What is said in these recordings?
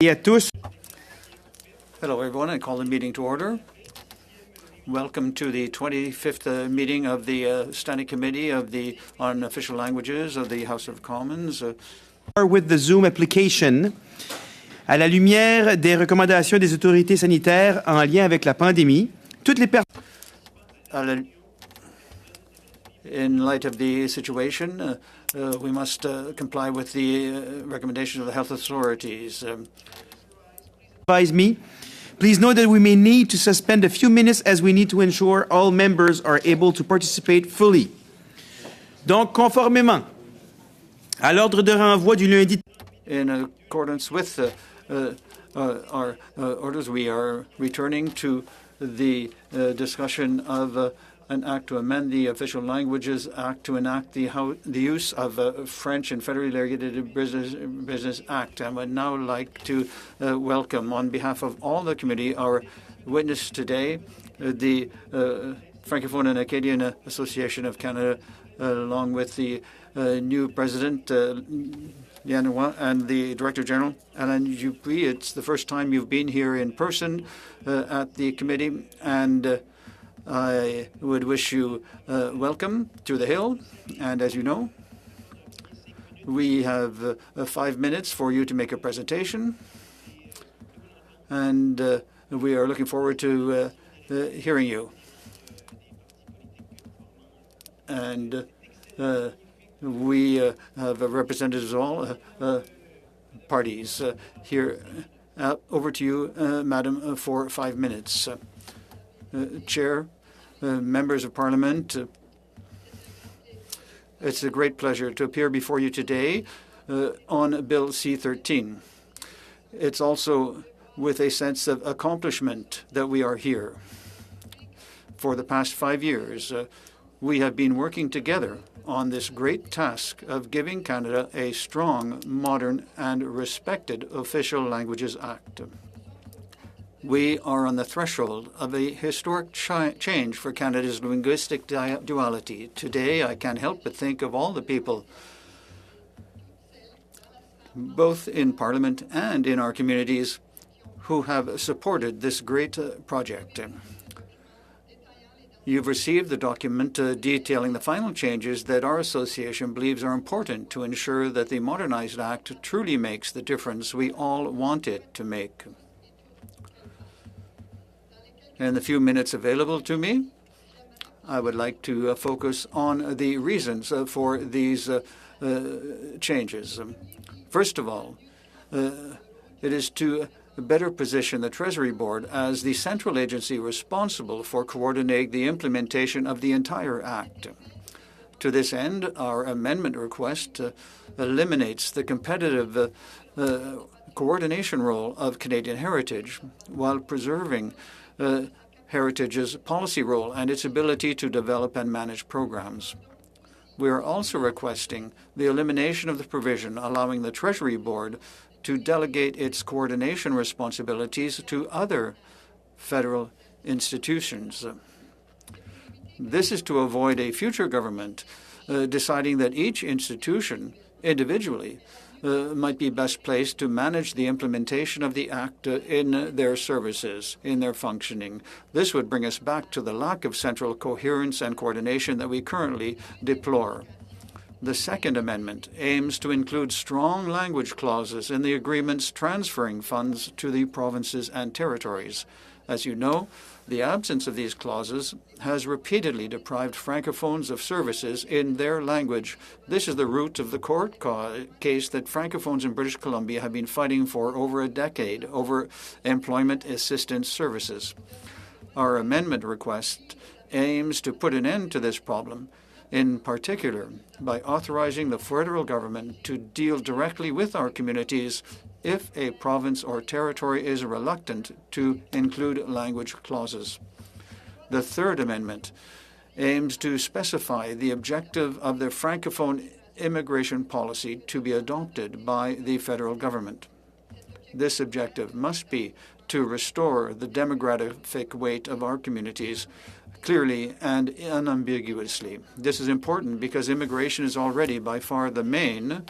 Et à tous. Hello, everyone. I call the meeting to order. Welcome to the 25th meeting of the Standing Committee on Official Languages of the House of Commons. With the Zoom application, à la lumière des recommandations des autorités sanitaires en lien avec la pandémie, toutes les personnes. In light of the situation, we must comply with the recommendations of the health authorities. Advise me. Please note that we may need to suspend a few minutes as we need to ensure all members are able to participate fully. Donc, conformément à l'ordre de renvoi du lundi. In accordance with our orders, we are returning to the discussion of an act to amend the Official Languages Act to enact the use of French and Federally Regulated Business Act. I would now like to welcome, on behalf of all the committee, our witness today, the Francophone and Acadian Association of Canada, along with the new president, Liane Roy, and the Director General, Alain Dupuis. It's the first time you've been here in person at the committee, and I would wish you welcome to the Hill. And as you know, we have 5 minutes for you to make a presentation. And we are looking forward to hearing you. And we have representatives of all parties here. Over to you, Madam, for 5 minutes. Chair, members of Parliament, it's a great pleasure to appear before you today on Bill C-13. It's also with a sense of accomplishment that we are here. For the past 5 years, we have been working together on this great task of giving Canada a strong, modern, and respected Official Languages Act. We are on the threshold of a historic change for Canada's linguistic duality. Today, I can't help but think of all the people, both in Parliament and in our communities, who have supported this great project. You've received the document detailing the final changes that our association believes are important to ensure that the Modernized Act truly makes the difference we all want it to make. In the few minutes available to me, I would like to focus on the reasons for these changes. First of all, it is to better position the Treasury Board as the central agency responsible for coordinating the implementation of the entire Act. To this end, our amendment request eliminates the competitive coordination role of Canadian Heritage while preserving Heritage's policy role and its ability to develop and manage programs. We are also requesting the elimination of the provision allowing the Treasury Board to delegate its coordination responsibilities to other federal institutions. This is to avoid a future government deciding that each institution individually might be best placed to manage the implementation of the Act in their services, in their functioning. This would bring us back to the lack of central coherence and coordination that we currently deplore. The Second Amendment aims to include strong language clauses in the agreements transferring funds to the provinces and territories. As you know, the absence of these clauses has repeatedly deprived Francophones of services in their language. This is the root of the court case that Francophones in British Columbia have been fighting for over a decade over employment assistance services. Our amendment request aims to put an end to this problem, in particular by authorizing the federal government to deal directly with our communities if a province or territory is reluctant to include language clauses. The Third Amendment aims to specify the objective of the Francophone immigration policy to be adopted by the federal government. This objective must be to restore the demographic weight of our communities clearly and unambiguously. This is important because immigration is already by far the main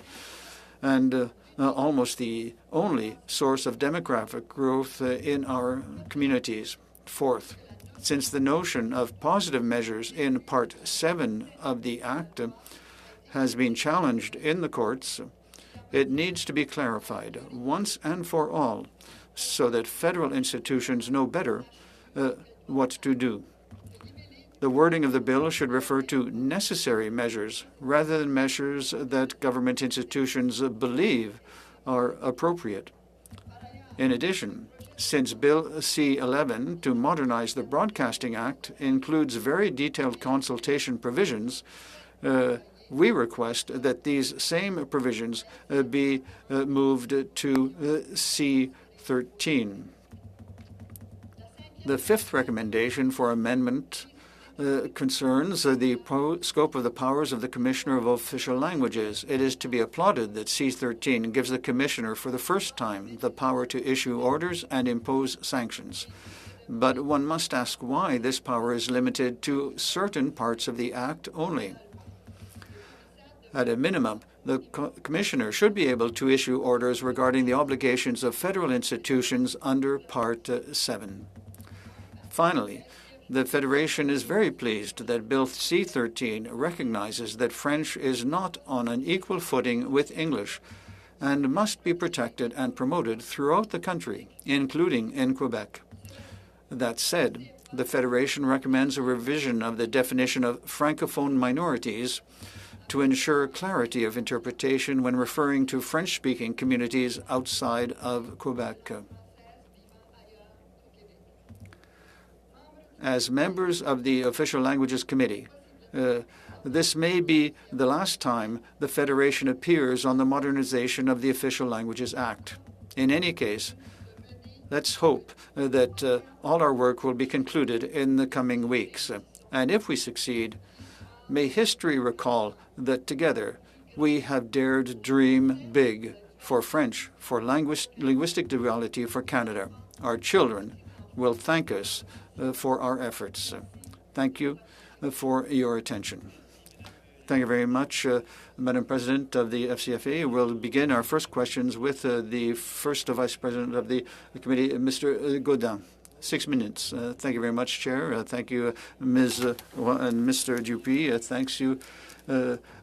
and almost the only source of demographic growth in our communities. Fourth, since the notion of positive measures in Part 7 of the Act has been challenged in the courts, it needs to be clarified once and for all so that federal institutions know better what to do. The wording of the bill should refer to necessary measures rather than measures that government institutions believe are appropriate. In addition, since Bill C-11 to modernize the Broadcasting Act includes very detailed consultation provisions, we request that these same provisions be moved to C-13. The fifth recommendation for amendment concerns the scope of the powers of the Commissioner of Official Languages. It is to be applauded that C-13 gives the Commissioner for the first time the power to issue orders and impose sanctions. But one must ask why this power is limited to certain parts of the Act only. At a minimum, the Commissioner should be able to issue orders regarding the obligations of federal institutions under Part 7. Finally, the Federation is very pleased that Bill C-13 recognizes that French is not on an equal footing with English and must be protected and promoted throughout the country, including in Quebec. That said, the Federation recommends a revision of the definition of Francophone minorities to ensure clarity of interpretation when referring to French-speaking communities outside of Quebec. As members of the Official Languages Committee, this may be the last time the Federation appears on the modernization of the Official Languages Act. In any case, let's hope that all our work will be concluded in the coming weeks. And if we succeed, may history recall that together we have dared dream big for French, for linguistic duality for Canada. Our children will thank us for our efforts. Thank you for your attention. Thank you very much, Madam President of the FCFA. We'll begin our first questions with the first Vice President of the committee, Mr. Gaudin. 6 minutes. Thank you very much, Chair. Thank you, Ms. and Mr. Dupuy. Thanks you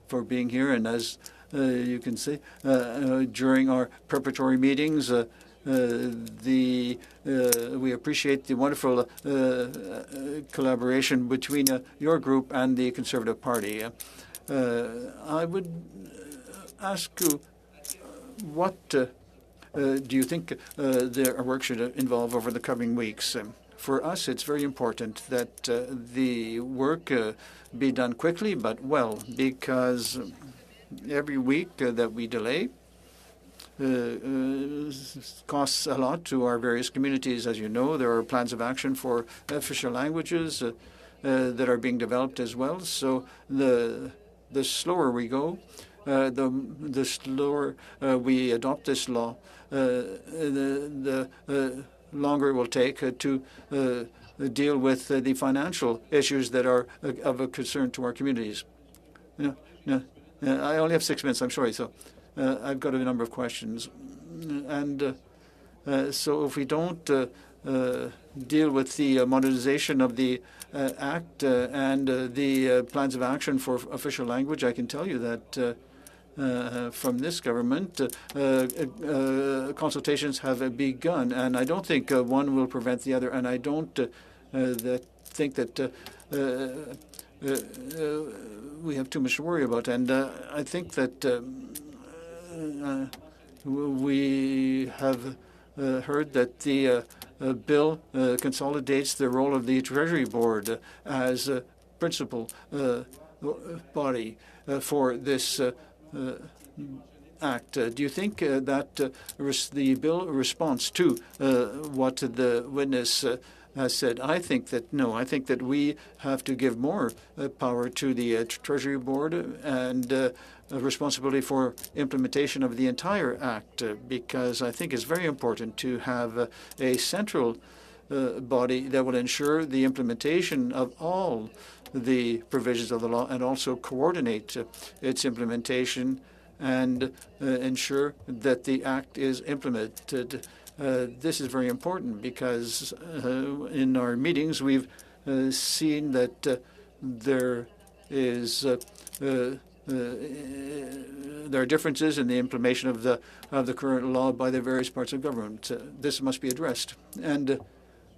for being here. And as you can see, during our preparatory meetings, we appreciate the wonderful collaboration between your group and the Conservative Party. I would ask you, what do you think our work should involve over the coming weeks? For us, it's very important that the work be done quickly but well, because every week that we delay costs a lot to our various communities. As you know, there are plans of action for official languages that are being developed as well. So the slower we go, the slower we adopt this law, the longer it will take to deal with the financial issues that are of a concern to our communities. I only have 6 minutes, I'm sorry. So I've got a number of questions. And so if we don't deal with the modernization of the Act and the plans of action for official language, I can tell you that from this government, consultations have begun, and I don't think one will prevent the other, and I don't think that we have too much to worry about. And I think that we have heard that the bill consolidates the role of the Treasury Board as a principal body for this Act. Do you think that the bill responds to what the witness has said? I think that no. I think that we have to give more power to the Treasury Board and responsibility for implementation of the entire Act, because I think it's very important to have a central body that will ensure the implementation of all the provisions of the law and also coordinate its implementation and ensure that the act is implemented. This is very important because in our meetings we've seen that there are differences in the implementation of the current law by the various parts of government. This must be addressed, and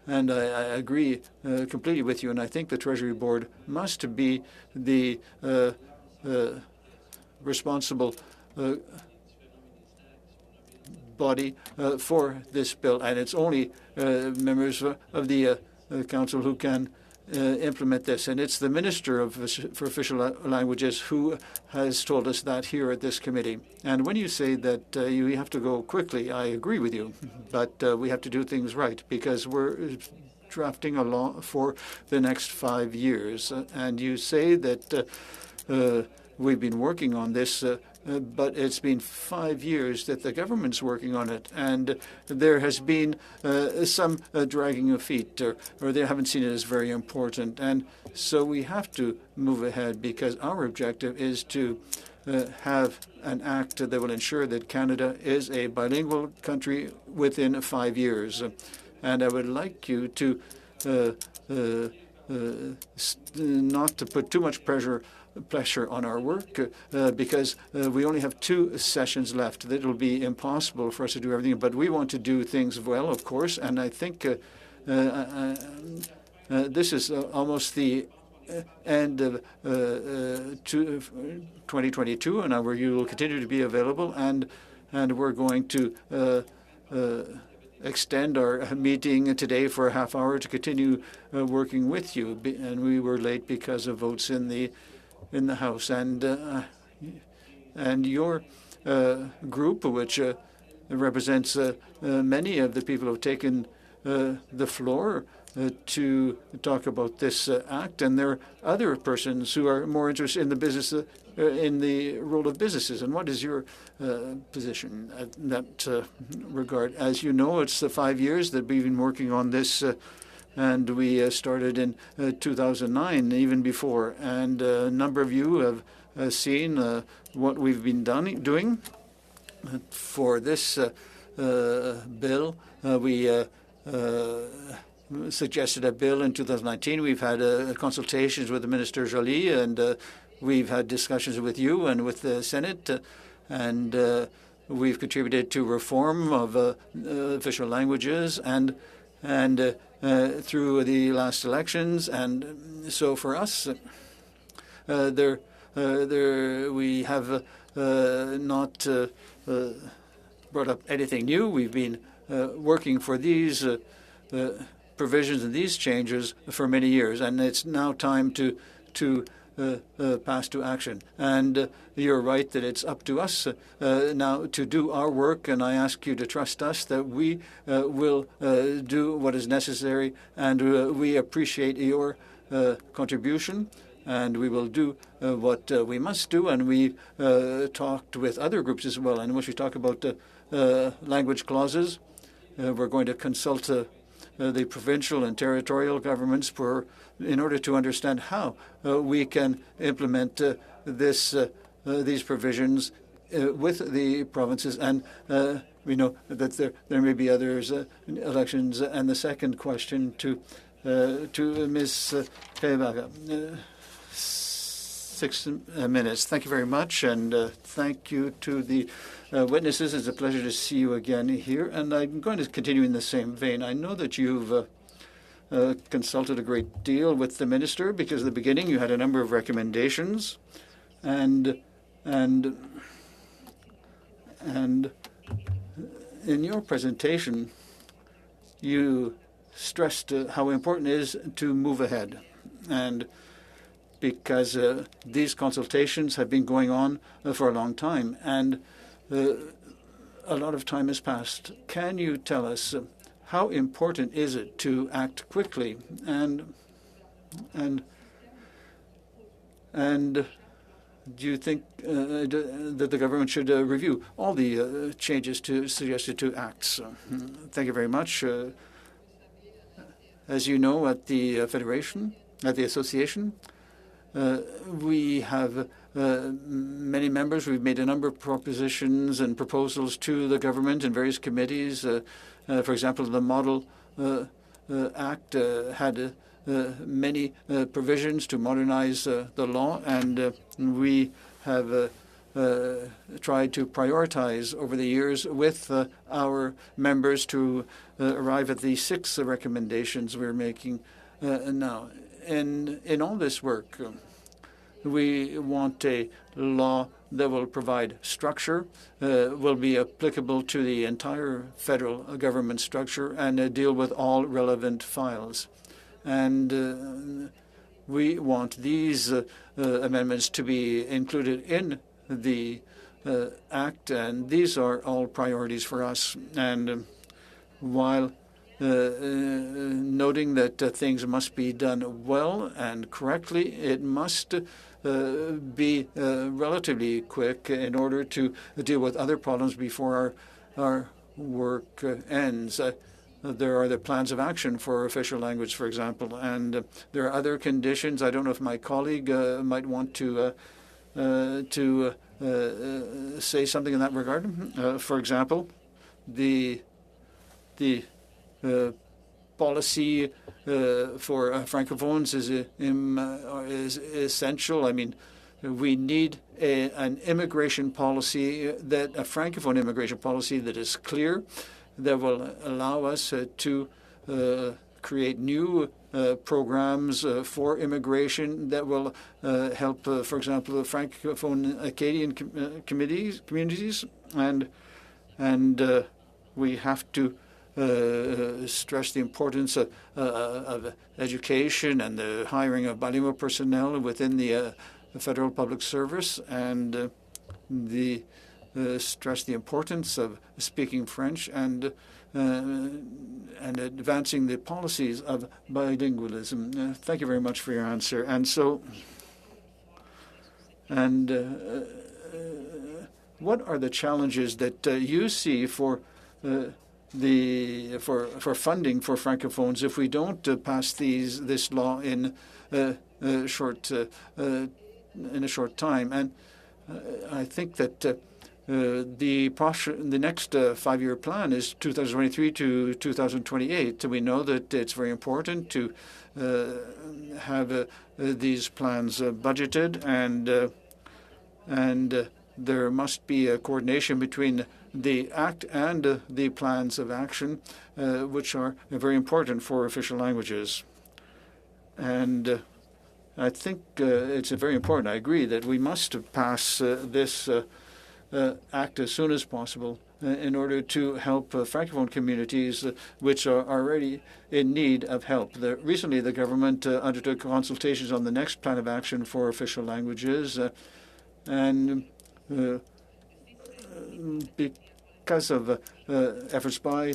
I agree completely with you. And I think the Treasury Board must be the responsible body for this bill, and it's only members of the Council who can implement this. And it's the Minister for Official Languages who has told us that here at this committee. And when you say that you have to go quickly, I agree with you. But we have to do things right because we're drafting a law for the next 5 years. And you say that we've been working on this, but it's been 5 years that the government's working on it, and there has been some dragging of feet, or they haven't seen it as very important. And so we have to move ahead because our objective is to have an act that will ensure that Canada is a bilingual country within 5 years. And I would like you to not to put too much pressure on our work because we only have 2 sessions left. It will be impossible for us to do everything, but we want to do things well, of course, and I think this is almost the end of 2022, and where you will continue to be available, and we're going to extend our meeting today for a half hour to continue working with you. And we were late because of votes in the House, and your group, which represents many of the people who have taken the floor to talk about this act, and there are other persons who are more interested in the business, in the role of businesses. And what is your position in that regard? As you know, it's the 5 years that we've been working on this. And we started in 2009, even before. And a number of you have seen what we've been doing. For this bill, we suggested a bill in 2019. We've had consultations with the Minister Joly, and we've had discussions with you and with the Senate. And we've contributed to reform of official languages and through the last elections. And so for us, we have not brought up anything new. We've been working for these provisions and these changes for many years, and it's now time to pass to action. And you're right that it's up to us now to do our work, and I ask you to trust us that we will do what is necessary, and we appreciate your contribution, and we will do what we must do. And we talked with other groups as well, and when we talk about language clauses, we're going to consult the provincial and territorial governments in order to understand how we can implement these provisions with the provinces. And we know that there may be others elections. And the second question to Ms. Pebaga. 6 minutes. Thank you very much, and thank you to the witnesses. It's a pleasure to see you again here, and I'm going to continue in the same vein. I know that you've consulted a great deal with the minister, because at the beginning you had a number of recommendations, and in your presentation you stressed how important it is to move ahead, and because these consultations have been going on for a long time, and a lot of time has passed. Can you tell us how important is it to act quickly, and do you think that the government should review all the changes suggested to acts? Thank you very much. As you know, at the Federation, at the association, we have many members. We've made a number of propositions and proposals to the government in various committees. For example, the Model Act had many provisions to modernize the law, and we have tried to prioritize over the years with our members to arrive at the 6 recommendations we're making now. In all this work, we want a law that will provide structure, will be applicable to the entire federal government structure, and deal with all relevant files. And we want these amendments to be included in the Act, and these are all priorities for us. And while noting that things must be done well and correctly, it must be relatively quick in order to deal with other problems before our work ends. There are the plans of action for official language, for example, and there are other conditions. I don't know if my colleague might want to say something in that regard. For example, the policy for francophones is essential. I mean, we need an immigration policy, a francophone immigration policy that is clear, that will allow us to create new programs for immigration that will help, for example, the francophone Acadian communities, and we have to stress the importance of education and the hiring of bilingual personnel within the federal public service, and stress the importance of speaking French and advancing the policies of bilingualism. Thank you very much for your answer. What are the challenges that you see for funding for francophones if we don't pass this law in a short time? And I think that the next 5-year plan is 2023 to 2028. We know that it's very important to have these plans budgeted, and there must be a coordination between the Act and the plans of action, which are very important for official languages. And I think it's very important. I agree that we must pass this Act as soon as possible in order to help francophone communities which are already in need of help. Recently, the government undertook consultations on the next plan of action for official languages, and because of efforts by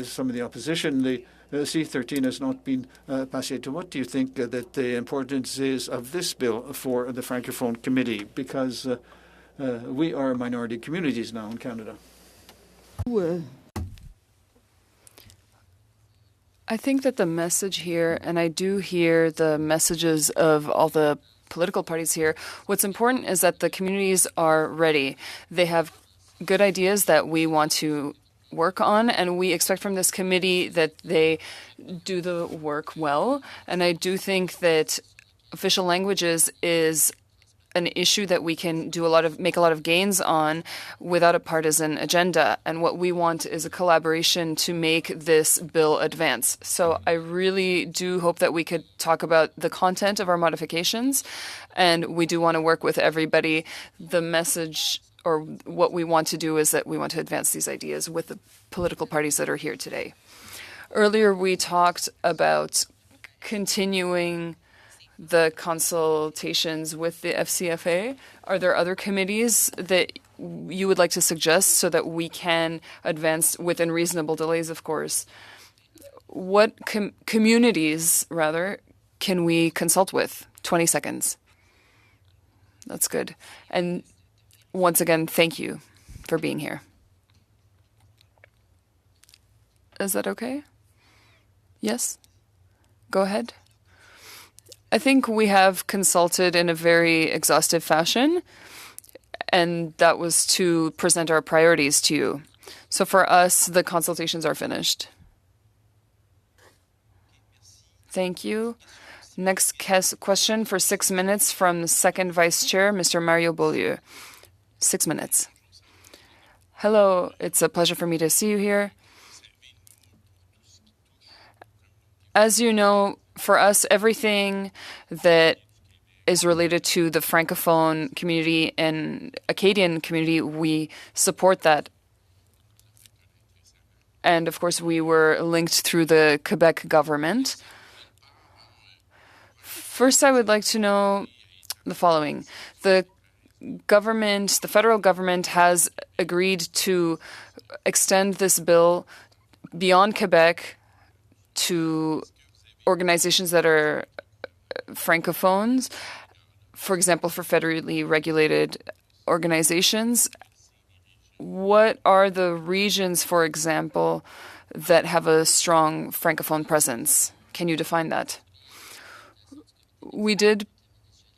some of the opposition, the C-13 has not been passed yet. What do you think that the importance is of this bill for the Francophone Committee? Because we are minority communities now in Canada. I think that the message here, and I do hear the messages of all the political parties here, what's important is that the communities are ready. They have good ideas that we want to work on, and we expect from this committee that they do the work well. And I do think that official languages is an issue that we can make a lot of gains on without a partisan agenda. And what we want is a collaboration to make this bill advance. So I really do hope that we could talk about the content of our modifications, and we do want to work with everybody. The message, or what we want to do, is that we want to advance these ideas with the political parties that are here today. Earlier, we talked about continuing the consultations with the FCFA. Are there other committees that you would like to suggest so that we can advance within reasonable delays, of course? What communities, rather, can we consult with? 20 seconds. That's good. And once again, thank you for being here. Is that okay? Yes? Go ahead. I think we have consulted in a very exhaustive fashion, and that was to present our priorities to you. So for us, the consultations are finished. Thank you. Next question for 6 minutes from the second vice chair, Mr. Mario Beaulieu. 6 minutes. Hello, it's a pleasure for me to see you here. As you know, for us, everything that is related to the Francophone community and Acadian community, we support that. And of course, we were linked through the Quebec government. First, I would like to know the following. The federal government has agreed to extend this bill beyond Quebec to organizations that are francophones, for example, for federally regulated organizations. What are the regions, for example, that have a strong francophone presence? Can you define that? We did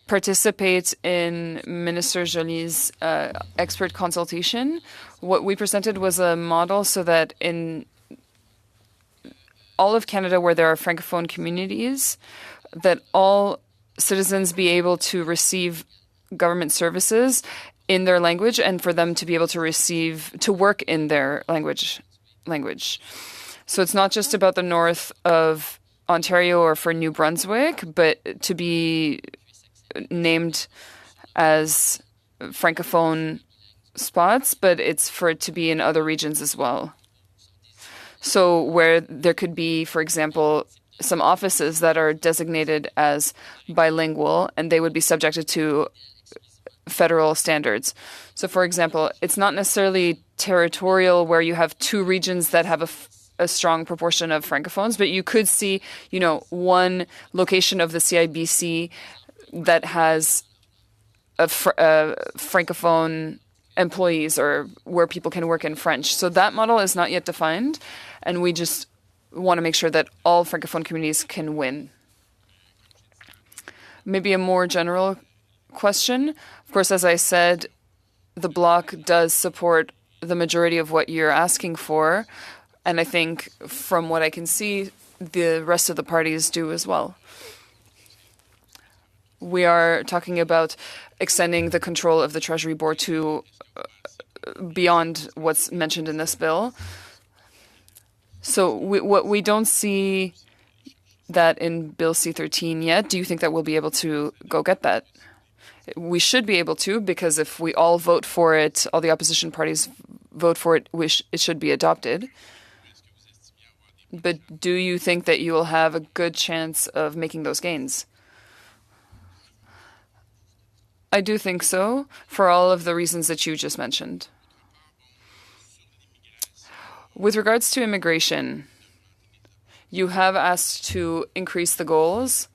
participate in Minister Joly's expert consultation. What we presented was a model so that in all of Canada where there are francophone communities, that all citizens be able to receive government services in their language and for them to be able to work in their language. So it's not just about the north of Ontario or for New Brunswick, but to be named as francophone spots, but it's for it to be in other regions as well. So where there could be, for example, some offices that are designated as bilingual and they would be subjected to federal standards. So for example, it's not necessarily territorial where you have two regions that have a strong proportion of francophones, but you could see, one location of the CIBC that has a francophone employees or where people can work in French. So that model is not yet defined, and we just want to make sure that all francophone communities can win. Maybe a more general question. Of course, as I said, the Bloc does support the majority of what you're asking for, and I think from what I can see, the rest of the parties do as well. We are talking about extending the control of the Treasury Board to beyond what's mentioned in this bill. So we don't see that in Bill C-13 yet. Do you think that we'll be able to go get that? We should be able to, because if we all vote for it, all the opposition parties vote for it, it should be adopted. But do you think that you will have a good chance of making those gains? I do think so, for all of the reasons that you just mentioned. With regards to immigration, you have asked to increase the goals.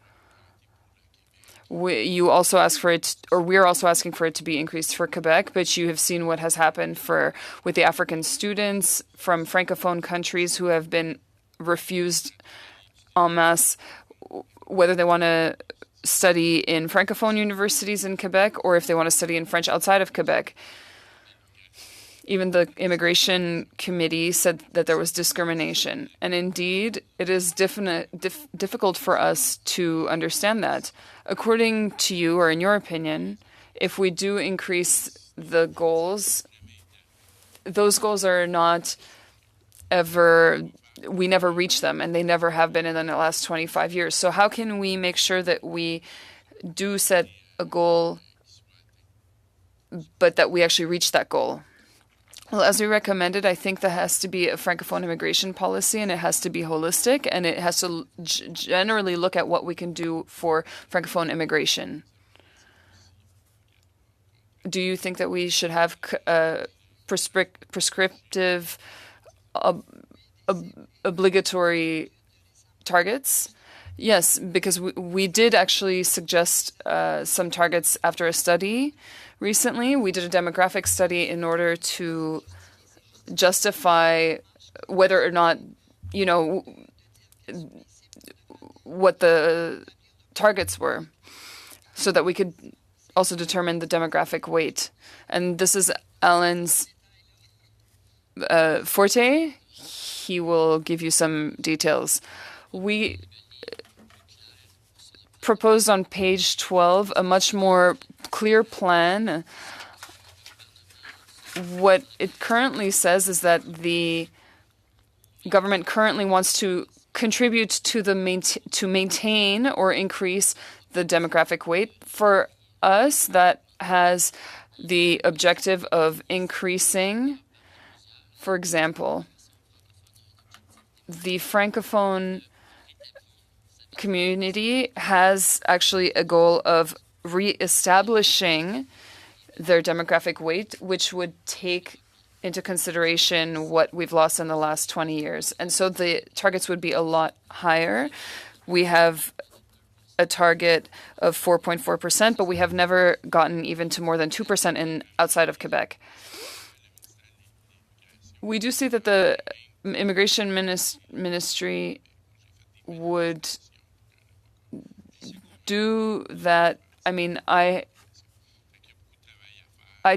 You also ask for it, or we're also asking for it to be increased for Quebec, but you have seen what has happened with the African students from Francophone countries who have been refused en masse, whether they want to study in Francophone universities in Quebec or if they want to study in French outside of Quebec. Even the immigration committee said that there was discrimination. And indeed, it is difficult for us to understand that. According to you, or in your opinion, if we do increase the goals, those goals are not we never reach them, and they never have been in the last 25 years. So how can we make sure that we do set a goal, but that we actually reach that goal? Well, as we recommended, I think there has to be a Francophone immigration policy, and it has to be holistic, and it has to generally look at what we can do for Francophone immigration. Do you think that we should have prescriptive, obligatory targets? Yes, because we did actually suggest some targets after a study recently. We did a demographic study in order to justify whether or not, what the targets were, so that we could also determine the demographic weight. And this is Alan's forte. He will give you some details. We proposed on page 12 a much more clear plan. What it currently says is that the government currently wants to contribute to maintain or increase the demographic weight. For us, that has the objective of increasing, for example, the Francophone community has actually a goal of re-establishing their demographic weight, which would take into consideration what we've lost in the last 20 years. And so the targets would be a lot higher. We have a target of 4.4%, but we have never gotten even to more than 2% outside of Quebec. We do see that the immigration ministry would do that. I mean, I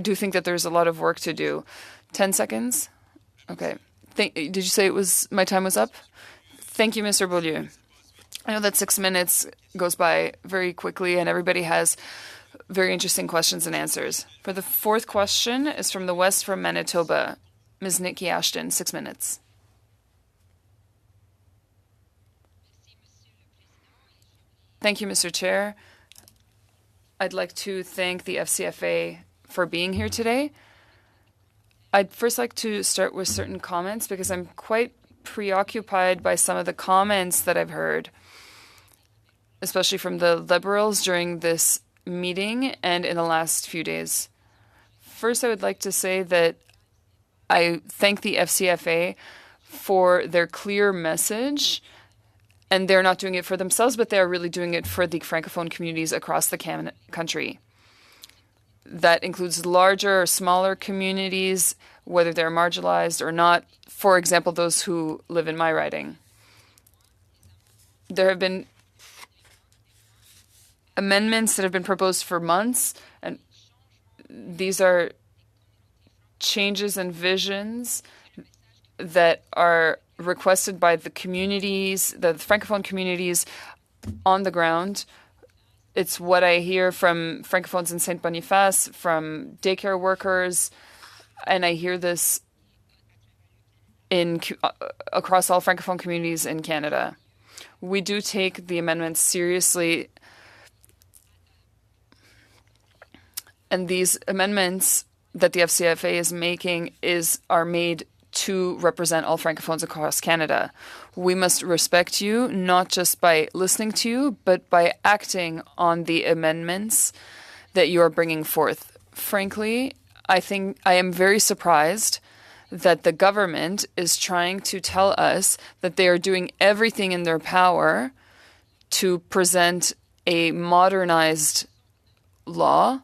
do think that there's a lot of work to do. 10 seconds? Okay. Did you say my time was up? Thank you, Mr. Beaulieu. I know that 6 minutes goes by very quickly and everybody has very interesting questions and answers. For the fourth question is from the West, from Manitoba. Ms. Nikki Ashton, 6 minutes. Thank you, Mr. Chair. I'd like to thank the FCFA for being here today. I'd first like to start with certain comments because I'm quite preoccupied by some of the comments that I've heard, especially from the Liberals during this meeting and in the last few days. First, I would like to say that I thank the FCFA for their clear message, and they're not doing it for themselves, but they're really doing it for the Francophone communities across the country. That includes larger or smaller communities, whether they're marginalized or not. For example, those who live in my riding. There have been amendments that have been proposed for months, and these are changes and visions that are requested by the communities, the Francophone communities on the ground. It's what I hear from Francophones in Saint Boniface, from daycare workers, and I hear this across all Francophone communities in Canada. We do take the amendments seriously, and these amendments that the FCFA is making are made to represent all Francophones across Canada. We must respect you, not just by listening to you, but by acting on the amendments that you are bringing forth. Frankly, I think I am very surprised that the government is trying to tell us that they are doing everything in their power to present a modernized law.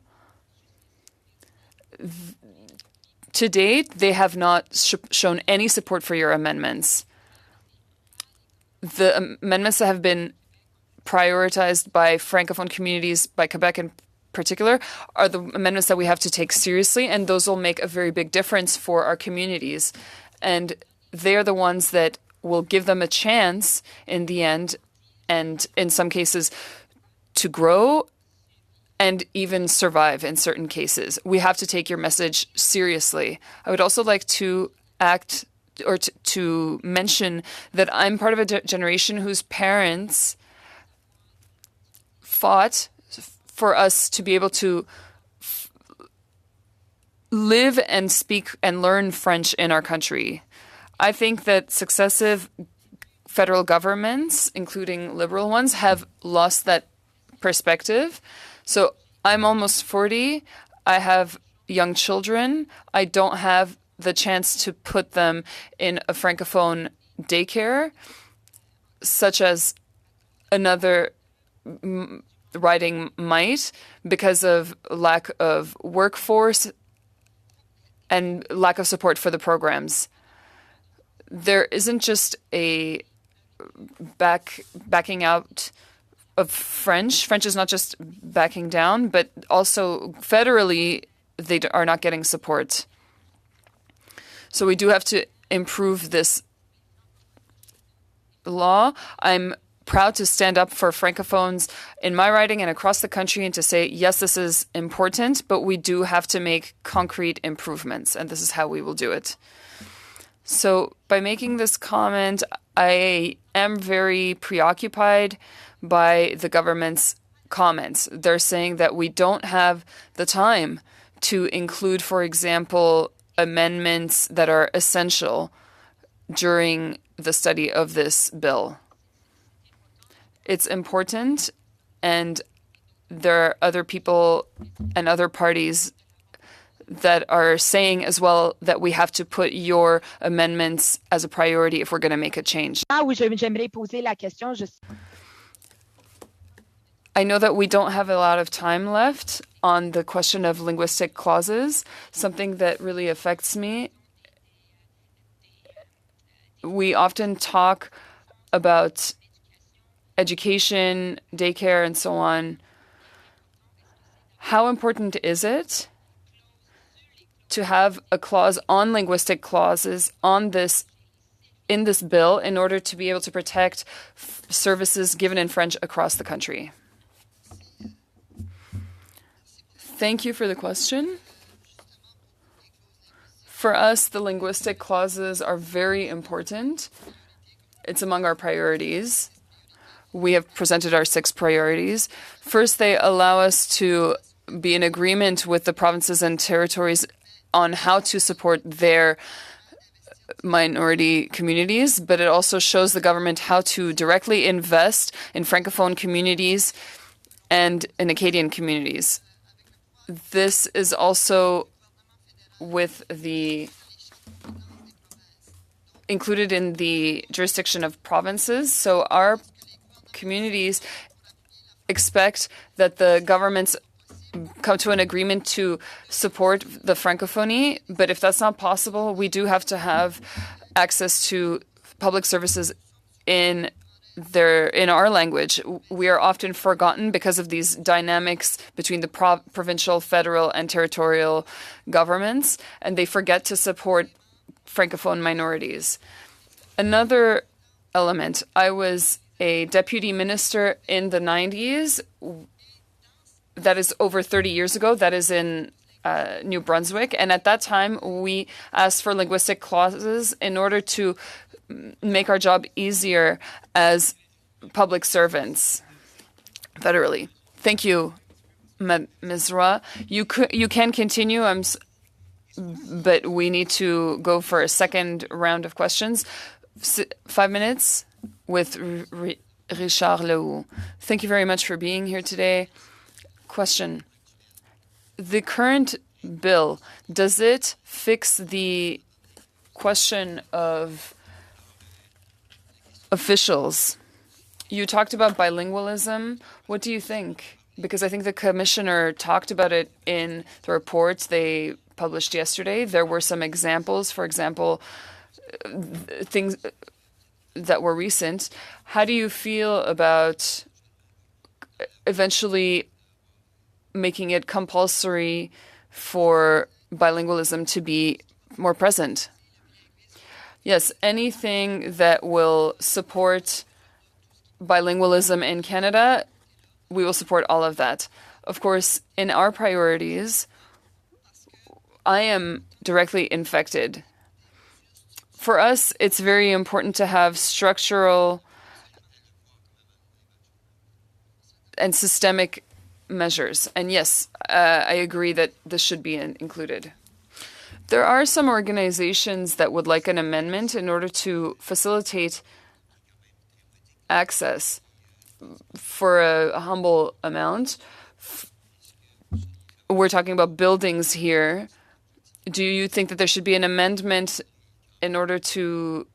To date, they have not shown any support for your amendments. The amendments that have been prioritized by Francophone communities, by Quebec in particular, are the amendments that we have to take seriously, and those will make a very big difference for our communities. And they are the ones that will give them a chance in the end, and in some cases, to grow and even survive in certain cases. We have to take your message seriously. I would also like to to mention that I'm part of a generation whose parents fought for us to be able to live and speak and learn French in our country. I think that successive federal governments, including liberal ones, have lost that perspective. So I'm almost 40. I have young children. I don't have the chance to put them in a Francophone daycare, such as another riding might, because of lack of workforce and lack of support for the programs. There isn't just a backing out of French. French is not just backing down, but also federally, they are not getting support. So we do have to improve this law. I'm proud to stand up for Francophones in my riding and across the country and to say, yes, this is important, but we do have to make concrete improvements, and this is how we will do it. So by making this comment, I am very preoccupied by the government's comments. They're saying that we don't have the time to include, for example, amendments that are essential during the study of this bill. It's important, and there are other people and other parties that are saying as well that we have to put your amendments as a priority if we're going to make a change. I know that we don't have a lot of time left on the question of linguistic clauses, something that really affects me. We often talk about education, daycare, and so on. How important is it to have a clause on linguistic clauses in this bill in order to be able to protect services given in French across the country? Thank you for the question. For us, the linguistic clauses are very important. It's among our priorities. We have presented our 6 priorities. First, they allow us to be in agreement with the provinces and territories on how to support their minority communities, but it also shows the government how to directly invest in Francophone communities and in Acadian communities. This is also included in the jurisdiction of provinces. So our communities expect that the governments come to an agreement to support the Francophonie, but if that's not possible, we do have to have access to public services in our language. We are often forgotten because of these dynamics between the provincial, federal, and territorial governments, and they forget to support Francophone minorities. Another element, I was a deputy minister in the 90s. That is over 30 years ago. That is in New Brunswick. And at that time, we asked for linguistic clauses in order to make our job easier as public servants federally. Thank you, Ms. Roy. You can continue, but we need to go for a second round of questions. 5 minutes with Richard Lehoux. Thank you very much for being here today. Question. The current bill, does it fix the question of officials? You talked about bilingualism. What do you think? Because I think the commissioner talked about it in the reports they published yesterday. There were some examples, for example, things that were recent. How do you feel about eventually making it compulsory for bilingualism to be more present? Yes, anything that will support bilingualism in Canada, we will support all of that. Of course, in our priorities, I am directly infected. For us, it's very important to have structural and systemic measures. And yes, I agree that this should be included. There are some organizations that would like an amendment in order to facilitate access for a humble amount. We're talking about buildings here. Do you think that there should be an amendment in order to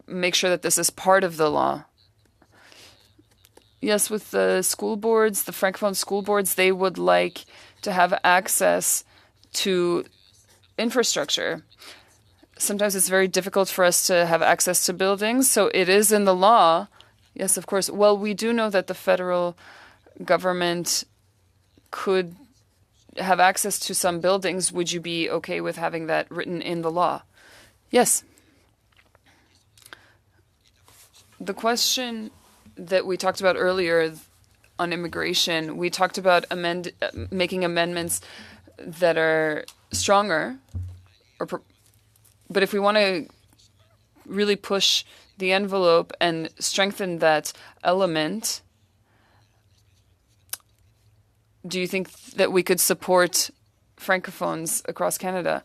make sure that this is part of the law? Yes, with the school boards, the Francophone school boards, they would like to have access to infrastructure. Sometimes it's very difficult for us to have access to buildings, so it is in the law, Yes, of course. Well, we do know that the federal government could have access to some buildings. Would you be okay with having that written in the law? Yes. The question that we talked about earlier on immigration, we talked about making amendments that are stronger, but if we want to really push the envelope and strengthen that element, do you think that we could support francophones across Canada?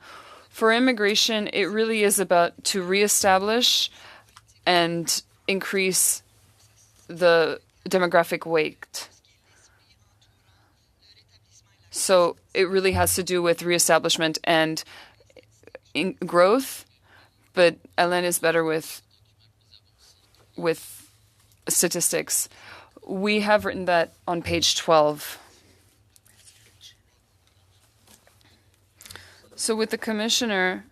For immigration, it really is about to reestablish and increase the demographic weight. So it really has to do with reestablishment and growth, but Hélène is better with statistics. We have written that on page 12. So with the commissioner,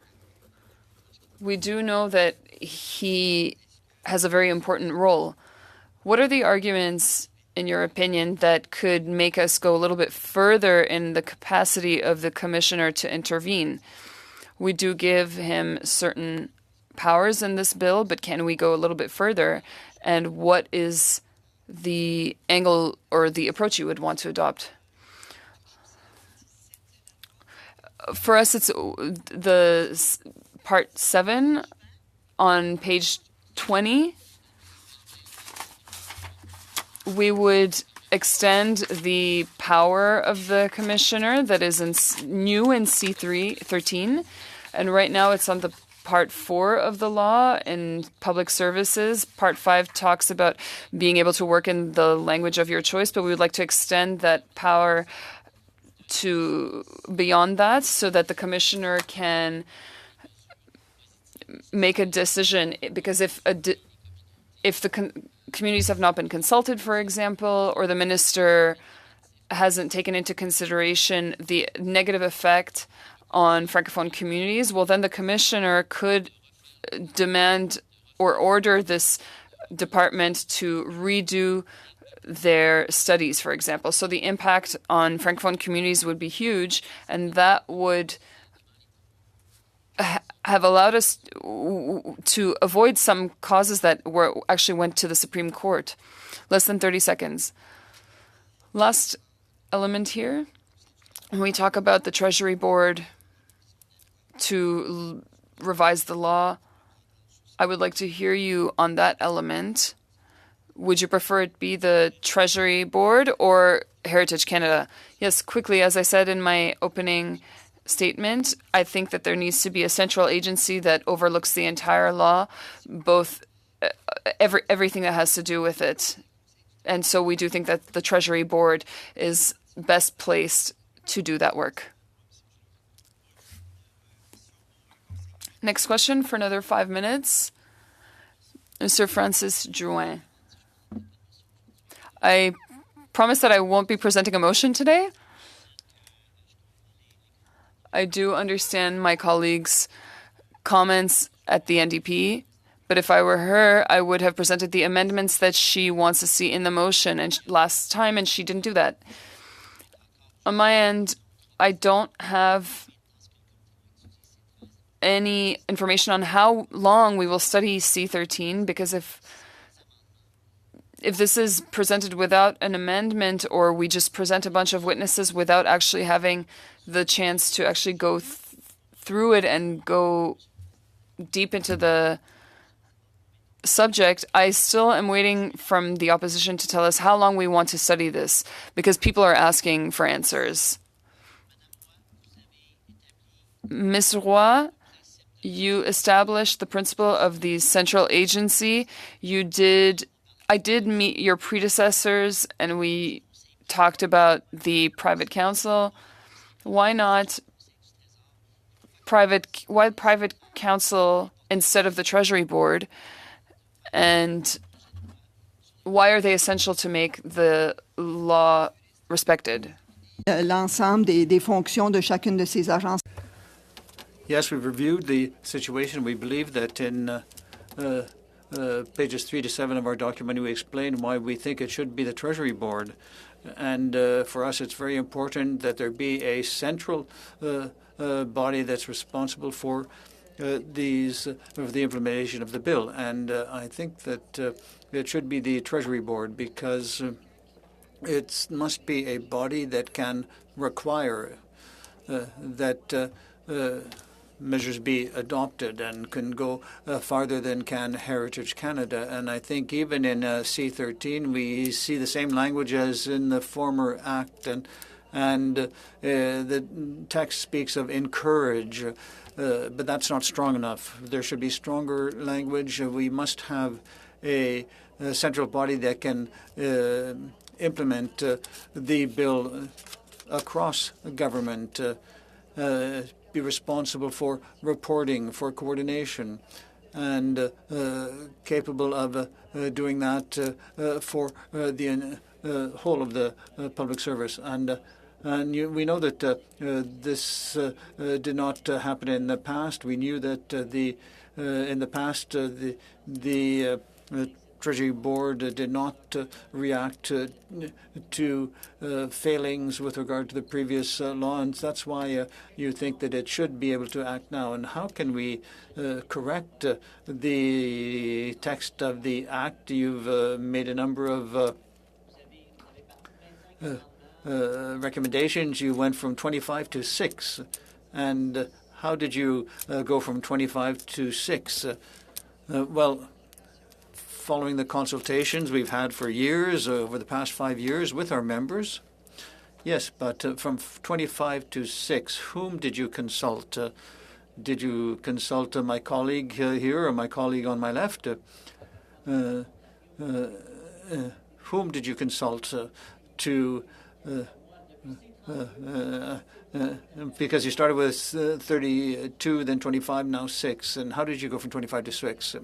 we do know that he has a very important role. What are the arguments, in your opinion, that could make us go a little bit further in the capacity of the commissioner to intervene? We do give him certain powers in this bill, but can we go a little bit further? And what is the angle or the approach you would want to adopt? For us, it's the part 7 on page 20. We would extend the power of the commissioner that is new in C13, and right now it's on the part 4 of the law in public services. Part 5 talks about being able to work in the language of your choice, but we would like to extend that power to beyond that so that the commissioner can make a decision, because if the communities have not been consulted, for example, or the minister hasn't taken into consideration the negative effect on Francophone communities, well, then the commissioner could demand or order this department to redo their studies, for example. So the impact on Francophone communities would be huge, and that would have allowed us to avoid some causes that actually went to the Supreme Court. Less than 30 seconds. Last element here, when we talk about the Treasury Board to revise the law, I would like to hear you on that element. Would you prefer it be the Treasury Board or Heritage Canada? Yes, quickly, as I said in my opening statement, I think that there needs to be a central agency that overlooks the entire law, both everything that has to do with it. And so we do think that the Treasury Board is best placed to do that work. Next question for another 5 minutes. Mr. Francis Drouin. I promise that I won't be presenting a motion today. I do understand my colleague's comments at the NDP, but if I were her, I would have presented the amendments that she wants to see in the motion and last time, and she didn't do that. On my end, I don't have any information on how long we will study C13, because if this is presented without an amendment, or we just present a bunch of witnesses without actually having the chance to actually go through it and go deep into the subject, I still am waiting from the opposition to tell us how long we want to study this, because people are asking for answers. Ms. Roy, you established the principle of the central agency. I did meet your predecessors, and we talked about the private counsel. Why not private counsel instead of the Treasury Board? And why are they essential to make the law respected? L'ensemble des fonctions de chacune de ces agences. Yes, we've reviewed the situation. We believe that in pages 3 to 7 of our document, we explain why we think it should be the Treasury Board. And for us, it's very important that there be a central body that's responsible for the implementation of the bill. And I think that it should be the Treasury Board, because it must be a body that can require that measures be adopted and can go farther than can Heritage Canada. And I think even in C13, we see the same language as in the former act, and the text speaks of encourage, but that's not strong enough. There should be stronger language. We must have a central body that can implement the bill across government, be responsible for reporting, for coordination, and capable of doing that for the whole of the public service. And we know that this did not happen in the past. We knew that in the past the Treasury Board did not react to failings with regard to the previous law, and that's why you think that it should be able to act now. And how can we correct the text of the act? You've made a number of recommendations. You went from 25 to 6. And how did you go from 25 to 6? Well, following the consultations we've had for years, over the past 5 years with our members. Yes, but from 25 to 6, whom did you consult? Did you consult my colleague here or my colleague on my left? Whom did you consult because you started with 32, then 25, now 6. And how did you go from 25 to 6?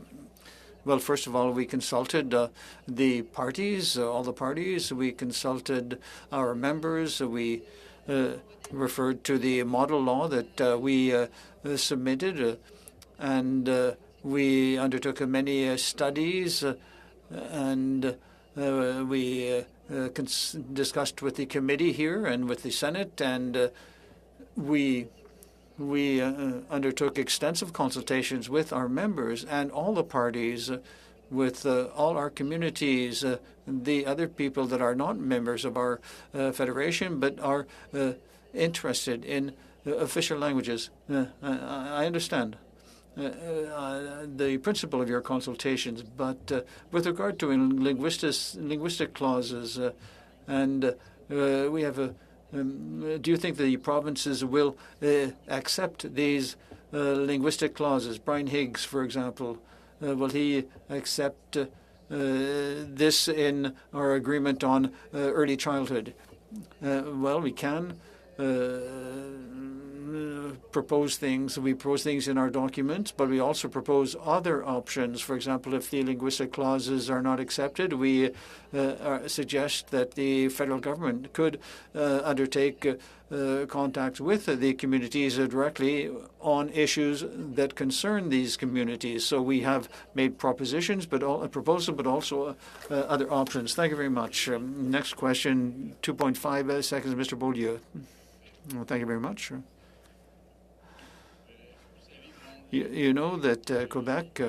Well, first of all, we consulted the parties, all the parties. We consulted our members. We referred to the model law that we submitted, and we undertook many studies, and we discussed with the committee here and with the Senate, and we undertook extensive consultations with our members and all the parties, with all our communities, the other people that are not members of our federation but are interested in official languages. I understand the principle of your consultations, but with regard to linguistic clauses, and we have a do you think the provinces will accept these linguistic clauses? Brian Higgs, for example, will he accept this in our agreement on early childhood? Well, we can propose things. We propose things in our documents, but we also propose other options. For example, if the linguistic clauses are not accepted, we suggest that the federal government could undertake contact with the communities directly on issues that concern these communities. So we have made propositions, but a proposal, but also other options. Thank you very much. Next question, 2.5 seconds, Mr. Beaulieu. Well, thank you very much. You know that Quebec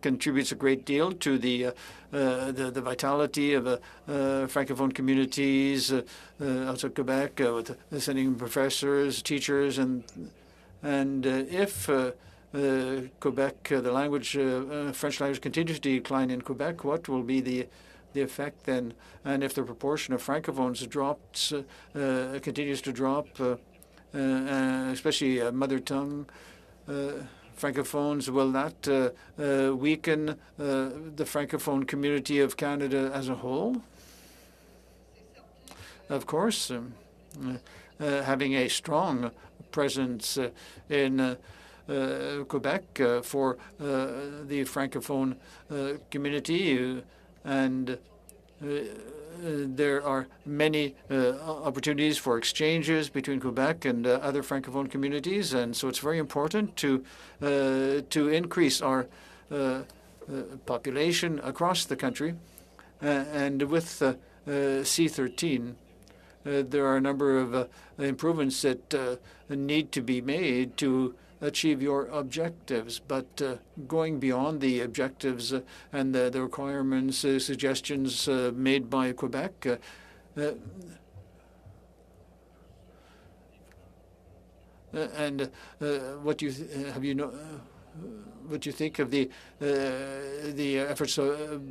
contributes a great deal to the vitality of francophone communities outside Quebec, with sending professors, teachers, and if Quebec, the language, French language, continues to decline in Quebec, what will be the effect then? And if the proportion of francophones drops, continues to drop, especially mother tongue francophones, will that weaken the francophone community of Canada as a whole? Of course, having a strong presence in Quebec for the francophone community, and there are many opportunities for exchanges between Quebec and other Francophone communities, and so it's very important to increase our population across the country. And with C13, there are a number of improvements that need to be made to achieve your objectives. But going beyond the objectives and the requirements, suggestions made by Quebec, and what you think of the efforts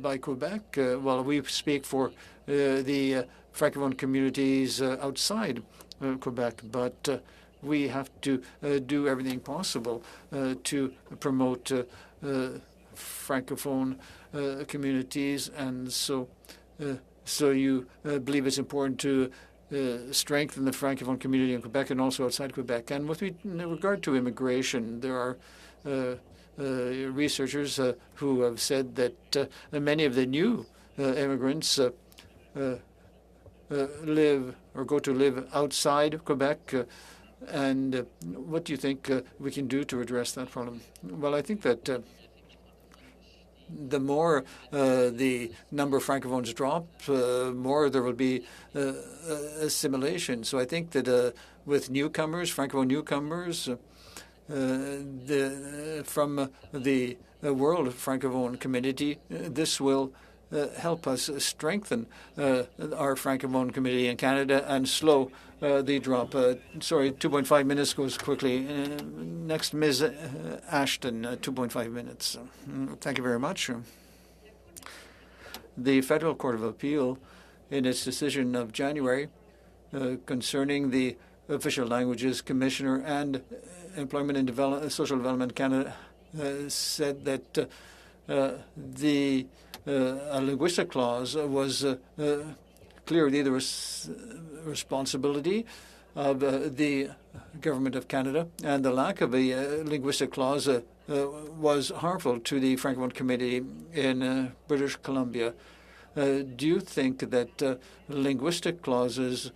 by Quebec? Well, we speak for the Francophone communities outside Quebec, but we have to do everything possible to promote Francophone communities, and so you believe it's important to strengthen the Francophone community in Quebec and also outside Quebec. And with regard to immigration, there are researchers who have said that many of the new immigrants live or go to live outside Quebec. And what do you think we can do to address that problem? Well, I think that the more the number of Francophones drop, more there will be assimilation. So I think that with newcomers, Francophone newcomers, from the world Francophone community, this will help us strengthen our Francophone community in Canada and slow the drop. Sorry, 2.5 minutes goes quickly. Next, Ms. Ashton, 2.5 minutes. Thank you very much. The Federal Court of Appeal, in its decision of January concerning the Official Languages Commissioner and Employment and Social Development Canada, said that a linguistic clause was clearly the responsibility of the Government of Canada, and the lack of a linguistic clause was harmful to the Francophone community in British Columbia. Do you think that linguistic clauses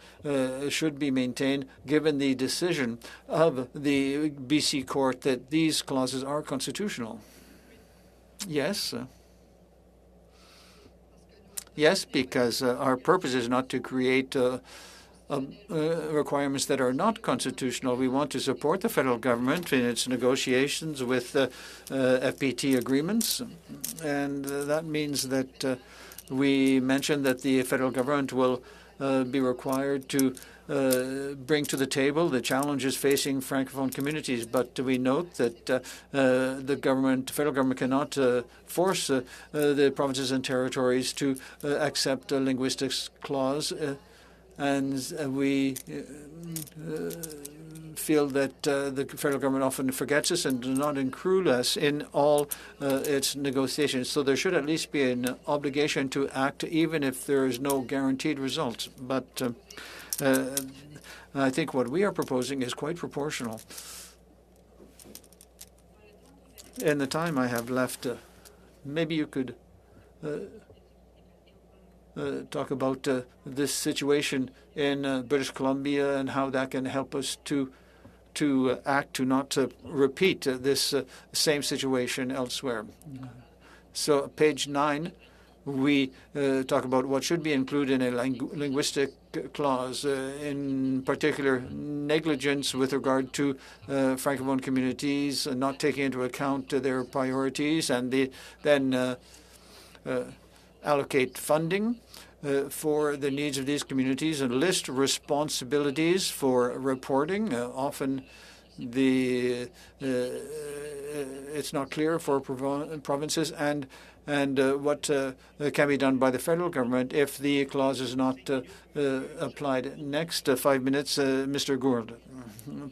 should be maintained, given the decision of the BC court that these clauses are constitutional? Yes. Yes, because our purpose is not to create requirements that are not constitutional. We want to support the federal government in its negotiations with FPT agreements, and that means that we mentioned that the federal government will be required to bring to the table the challenges facing Francophone communities. But we note that the federal government cannot force the provinces and territories to accept a linguistics clause, and we feel that the federal government often forgets us and does not include us in all its negotiations. So there should at least be an obligation to act, even if there is no guaranteed result. But I think what we are proposing is quite proportional. In the time I have left, maybe you could talk about this situation in British Columbia and how that can help us to act to not repeat this same situation elsewhere. So page 9, we talk about what should be included in a linguistic clause, in particular negligence with regard to Francophone communities, not taking into account their priorities, and then allocate funding for the needs of these communities and list responsibilities for reporting. Often it's not clear for provinces and what can be done by the federal government if the clause is not applied. Next, 5 minutes, Mr. Gould.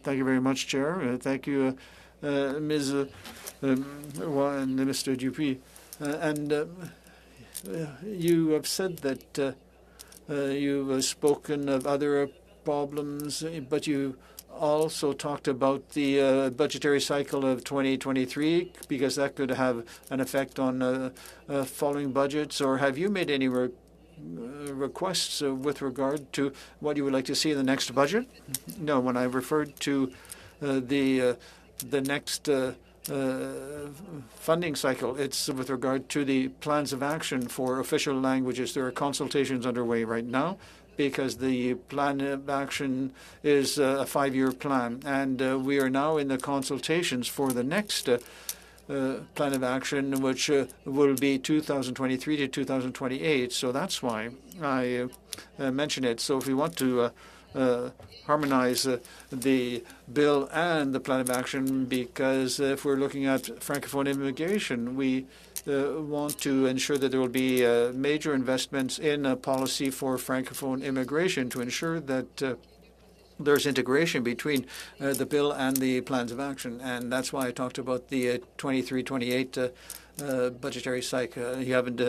Thank you very much, Chair. Thank you, Ms. and Mr. Dupuis. You have said that you've spoken of other problems, but you also talked about the budgetary cycle of 2023, because that could have an effect on following budgets. Or have you made any requests with regard to what you would like to see in the next budget? No, when I referred to the next funding cycle, it's with regard to the plans of action for official languages. There are consultations underway right now because the plan of action is a 5-year plan, and we are now in the consultations for the next plan of action, which will be 2023 to 2028. So that's why I mention it. So if we want to harmonize the bill and the plan of action, because if we're looking at Francophone immigration, we want to ensure that there will be major investments in a policy for Francophone immigration to ensure that there's integration between the bill and the plans of action. And that's why I talked about the 23-28 budgetary cycle. You haven't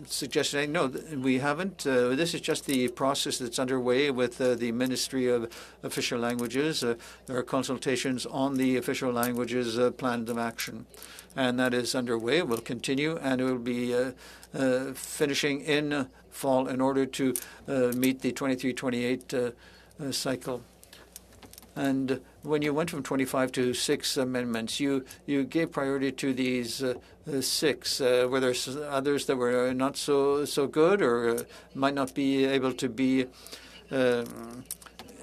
suggested anything? No, we haven't. This is just the process that's underway with the Ministry of Official Languages. There are consultations on the official languages plan of action, and that is underway. It will continue, and it will be finishing in fall in order to meet the 23-28 cycle. And when you went from 25 to 6 amendments, you gave priority to these 6. Were there others that were not so good or might not be able to be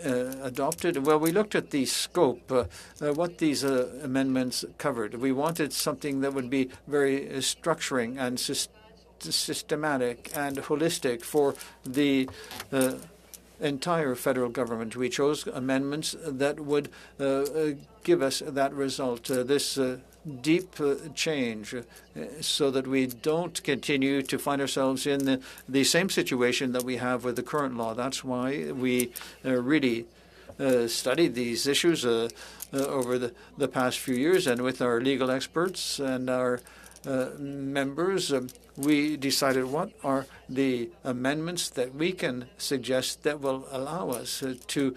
adopted? Well, we looked at the scope, what these amendments covered. We wanted something that would be very structuring and systematic and holistic for the entire federal government. We chose amendments that would give us that result, this deep change, so that we don't continue to find ourselves in the same situation that we have with the current law. That's why we really studied these issues over the past few years, and with our legal experts and our members, we decided what are the amendments that we can suggest that will allow us to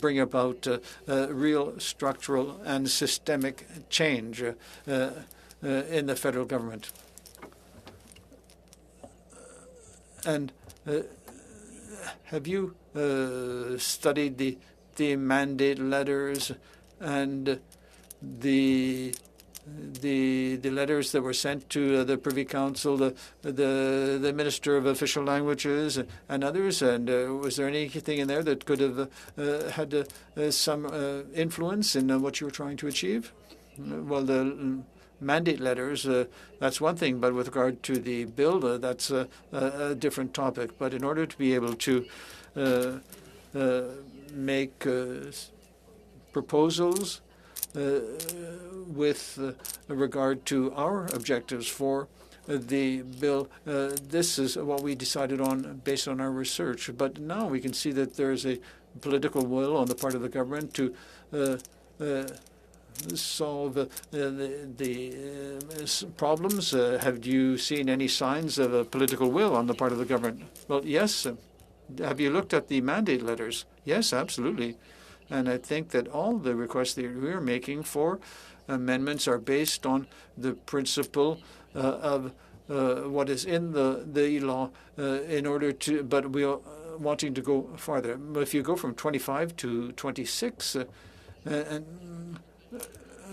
bring about real structural and systemic change in the federal government. And have you studied the mandate letters and the letters that were sent to the Privy Council, the Minister of Official Languages, and others? And was there anything in there that could have had some influence in what you were trying to achieve? Well, the mandate letters, that's one thing, but with regard to the bill, that's a different topic. But in order to be able to make proposals with regard to our objectives for the bill, this is what we decided on based on our research. But now we can see that there is a political will on the part of the government to solve the problems. Have you seen any signs of a political will on the part of the government? Well, yes. Have you looked at the mandate letters? Yes, absolutely. And I think that all the requests that we're making for amendments are based on the principle of what is in the law in order to, but we are wanting to go farther. But if you go from 25 to 26,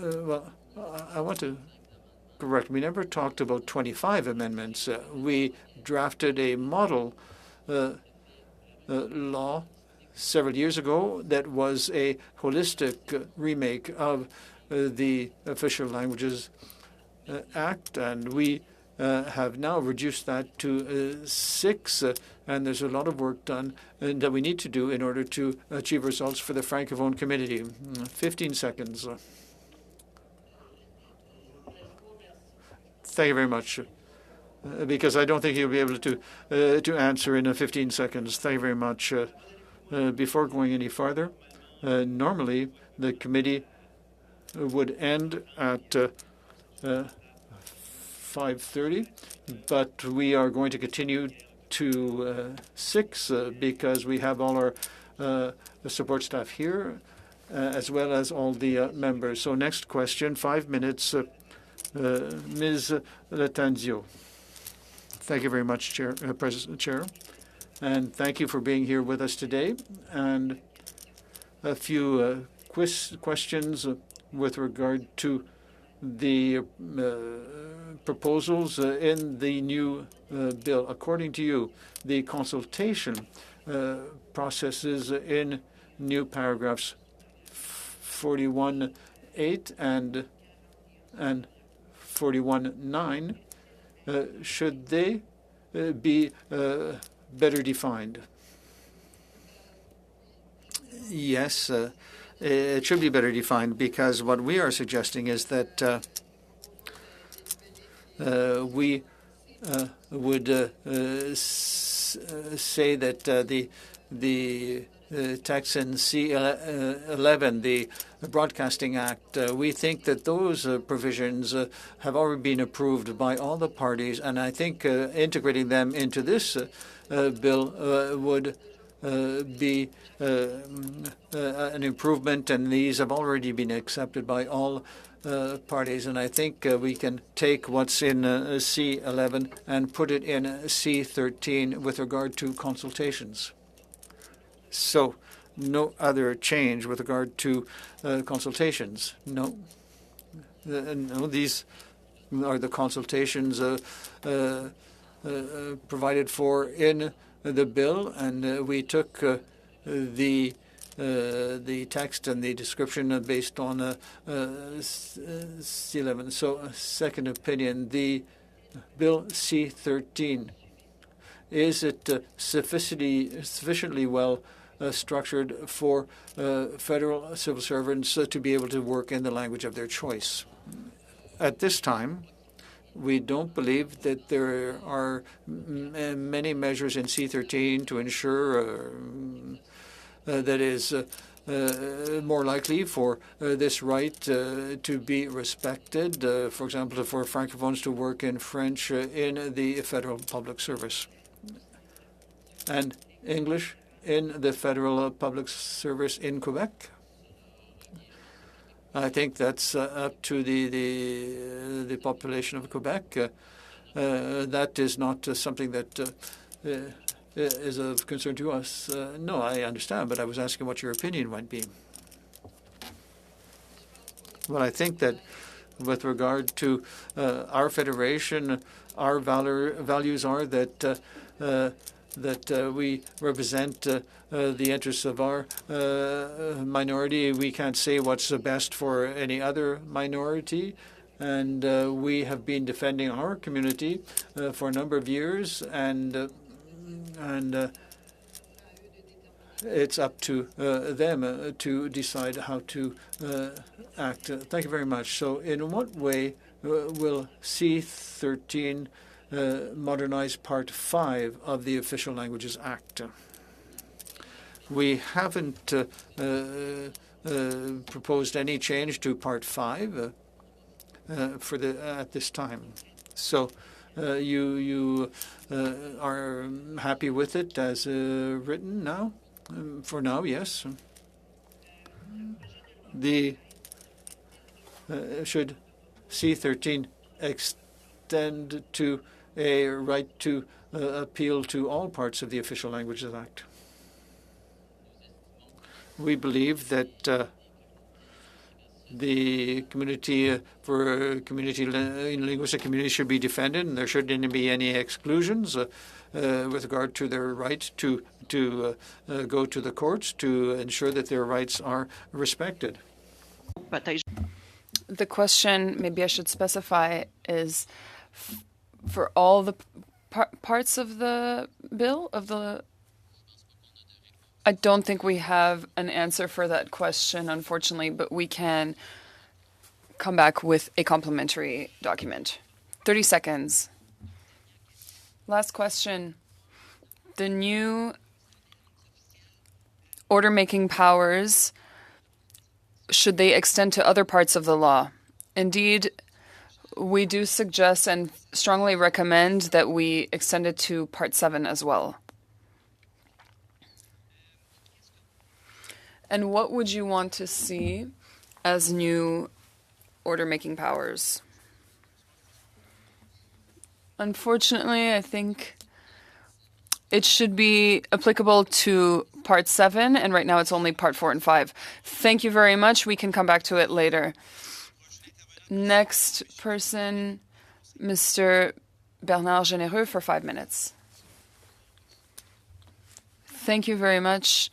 well, I want to correct. We never talked about 25 amendments. We drafted a model law several years ago that was a holistic remake of the Official Languages Act, and we have now reduced that to 6, and there's a lot of work done that we need to do in order to achieve results for the Francophone community. 15 seconds. Thank you very much. Because I don't think you'll be able to answer in 15 seconds. Thank you very much. Before going any farther, normally the committee would end at 5:30, but we are going to continue to 6 because we have all our support staff here, as well as all the members. So next question, 5 minutes, Ms. Latanzio. Thank you very much, Chair. And thank you for being here with us today. And a few questions with regard to the proposals in the new bill. According to you, the consultation processes in new paragraphs 41.8 and 41.9, should they be better defined? Yes, it should be better defined, because what we are suggesting is that we would say that the text in C11, the Broadcasting Act, we think that those provisions have already been approved by all the parties, and I think integrating them into this bill would be an improvement, and these have already been accepted by all parties. And I think we can take what's in C11 and put it in C13 with regard to consultations. So no other change with regard to consultations. No. No, these are the consultations provided for in the bill, and we took the text and the description based on C11. So, second opinion, the bill C13, is it sufficiently well structured for federal civil servants to be able to work in the language of their choice? At this time, we don't believe that there are many measures in C13 to ensure that is more likely for this right to be respected. For example, for Francophones to work in French in the federal public service, and English in the federal public service in Quebec. I think that's up to the population of Quebec. That is not something that is of concern to us. No, I understand, but I was asking what your opinion might be. Well, I think that with regard to our federation, our values are that we represent the interests of our minority. We can't say what's best for any other minority. And we have been defending our community for a number of years, and it's up to them to decide how to act. Thank you very much. So in what way will C13 modernize Part 5 of the Official Languages Act? We haven't proposed any change to Part 5 at this time. So you are happy with it as written now? For now, yes. Should C13 extend to a right to appeal to all parts of the Official Languages Act? We believe that the community linguistic community should be defended, and there shouldn't be any exclusions with regard to their right to go to the courts to ensure that their rights are respected. The question, maybe I should specify, is for all the parts of the bill, I don't think we have an answer for that question, unfortunately, but we can come back with a complementary document. 30 seconds. Last question. The new order-making powers, should they extend to other parts of the law? Indeed, we do suggest and strongly recommend that we extend it to Part 7 as well. And what would you want to see as new order-making powers? Unfortunately, I think it should be applicable to Part 7, and right now it's only Part 4 and 5. Thank you very much. We can come back to it later. Next person, Mr. Bernard Généreux, for 5 minutes. Thank you very much,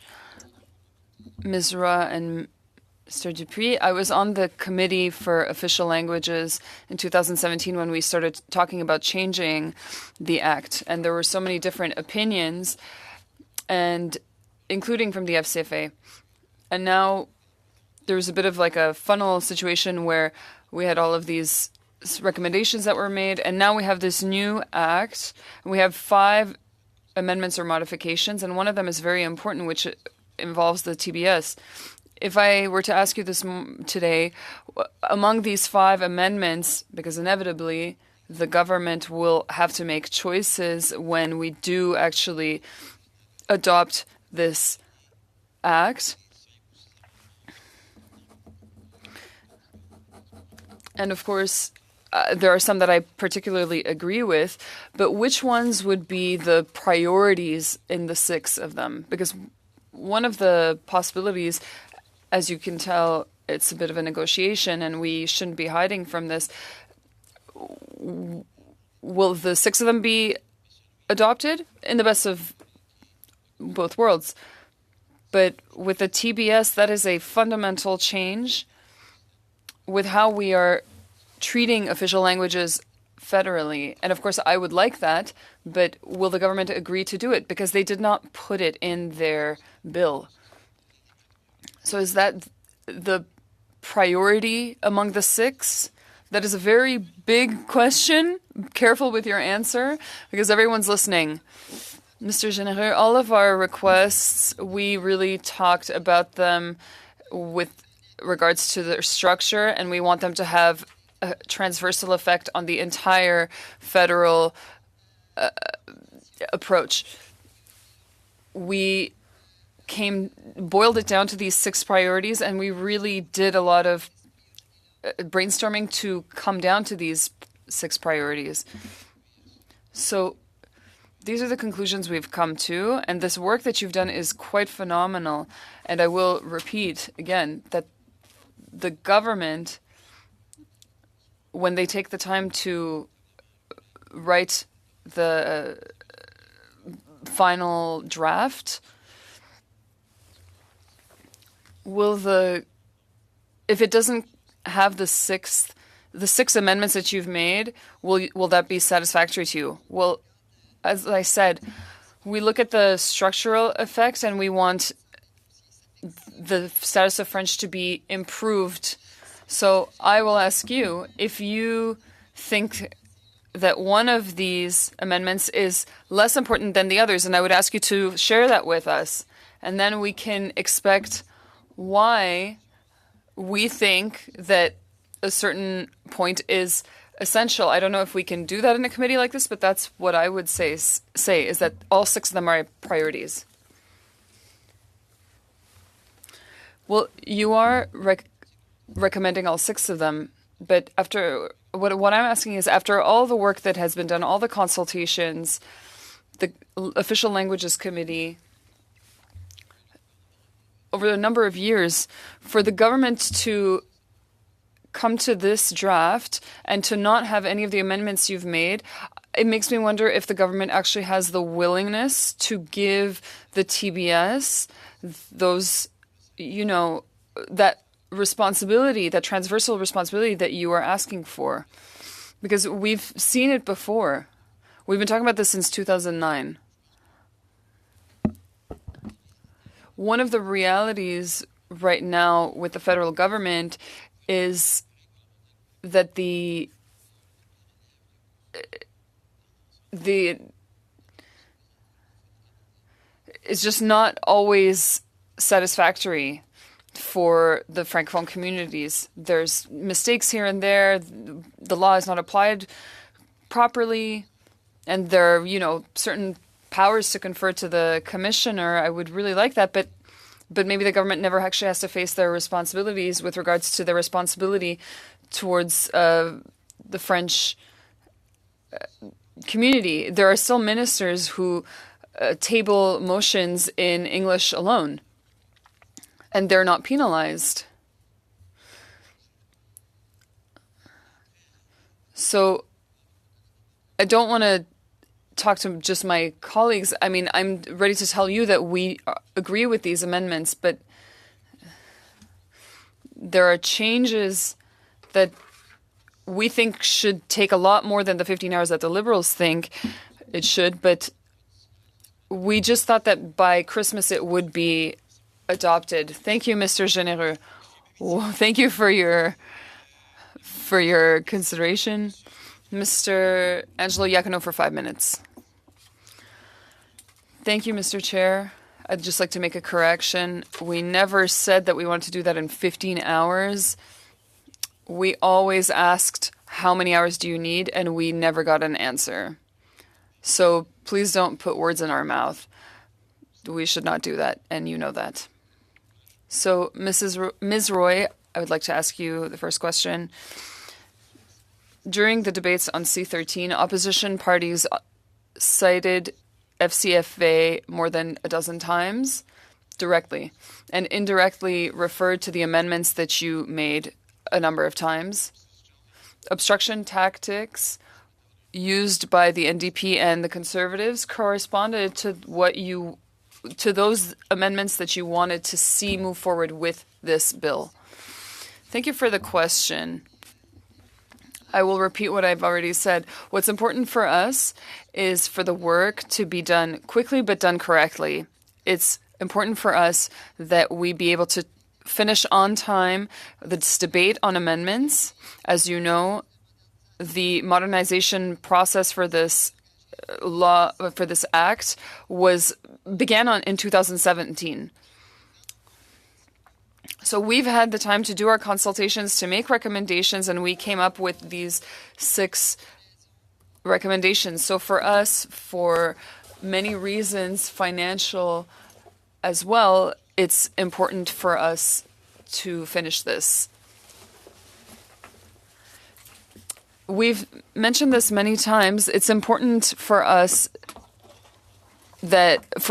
Ms. Roy and Mr. Dupuis. I was on the committee for official languages in 2017 when we started talking about changing the act, and there were so many different opinions, and including from the FCFA. And now there was a bit of like a funnel situation where we had all of these recommendations that were made, and now we have this new act, and we have 5 amendments or modifications, and one of them is very important, which involves the TBS. If I were to ask you this today, among these 5 amendments, because inevitably the government will have to make choices when we do actually adopt this act. And of course, there are some that I particularly agree with, but which ones would be the priorities in the 6 of them? Because one of the possibilities, as you can tell, it's a bit of a negotiation, and we shouldn't be hiding from this. Will the 6 of them be adopted? In the best of both worlds. But with the TBS, that is a fundamental change with how we are treating official languages federally. And of course, I would like that, but will the government agree to do it? Because they did not put it in their bill. So is that the priority among the 6? That is a very big question. Careful with your answer, because everyone's listening. Mr. Généreux, all of our requests, we really talked about them with regards to their structure, and we want them to have a transversal effect on the entire federal approach. We boiled it down to these 6 priorities, and we really did a lot of brainstorming to come down to these 6 priorities. So these are the conclusions we've come to, and this work that you've done is quite phenomenal. And I will repeat again that the government, when they take the time to write the final draft, if it doesn't have the 6 amendments that you've made, will that be satisfactory to you? Well, as I said, we look at the structural effects, and we want the status of French to be improved. So I will ask you if you think that one of these amendments is less important than the others, and I would ask you to share that with us. And then we can expect why we think that a certain point is essential. I don't know if we can do that in a committee like this, but that's what I would say is that all 6 of them are priorities. Well, you are recommending all 6 of them, but after what I'm asking is, after all the work that has been done, all the consultations, the Official Languages Committee, over a number of years, for the government to come to this draft and to not have any of the amendments you've made, it makes me wonder if the government actually has the willingness to give the TBS those, that responsibility, that transversal responsibility that you are asking for. Because we've seen it before. We've been talking about this since 2009. One of the realities right now with the federal government is that the it's just not always satisfactory for the Francophone communities. There's mistakes here and there. The law is not applied properly, and there are, certain powers to confer to the commissioner. I would really like that, but maybe the government never actually has to face their responsibilities with regards to their responsibility towards the French community. There are still ministers who table motions in English alone, and they're not penalized. So I don't want to talk to just my colleagues. I mean, I'm ready to tell you that we agree with these amendments, but there are changes that we think should take a lot more than the 15 hours that the Liberals think it should, but we just thought that by Christmas it would be adopted. Thank you, Mr. Généreux. Thank you for your consideration. Mr. Angelo Iacono for 5 minutes. Thank you, Mr. Chair. I'd just like to make a correction. We never said that we wanted to do that in 15 hours. We always asked, how many hours do you need? And we never got an answer. So please don't put words in our mouth. We should not do that, and you know that. So, Ms. Roy, I would like to ask you the first question. During the debates on C-13, opposition parties cited FCFA more than a dozen times directly and indirectly referred to the amendments that you made a number of times. Obstruction tactics used by the NDP and the Conservatives corresponded to those amendments that you wanted to see move forward with this bill. Thank you for the question. I will repeat what I've already said. What's important for us is for the work to be done quickly but done correctly. It's important for us that we be able to finish on time this debate on amendments. As you know, the modernization process for this law, for this act, began in 2017. So we've had the time to do our consultations, to make recommendations, and we came up with these 6 recommendations. So for us, for many reasons, financial as well, it's important for us to finish this. We've mentioned this many times. It's important for us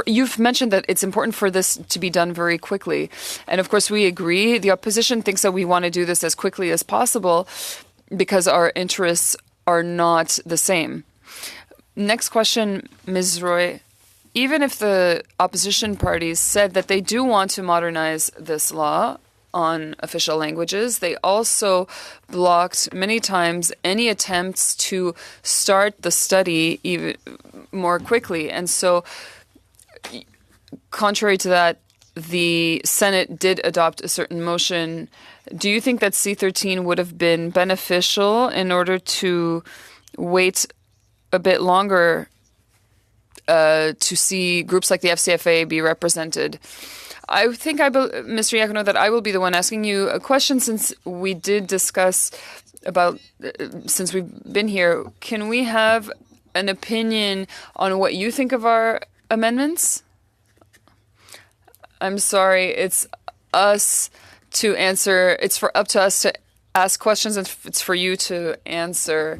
you've mentioned that it's important for this to be done very quickly. And of course, we agree. The opposition thinks that we want to do this as quickly as possible because our interests are not the same. Next question, Ms. Roy. Even if the opposition parties said that they do want to modernize this law on official languages, they also blocked many times any attempts to start the study even more quickly. And so, contrary to that, the Senate did adopt a certain motion. Do you think that C-13 would have been beneficial in order to wait a bit longer to see groups like the FCFA be represented? I think, Mr. Iacono, that I will be the one asking you a question, since we did discuss since we've been here. Can we have an opinion on what you think of our amendments? I'm sorry, it's us to answer. It's up to us to ask questions, and it's for you to answer.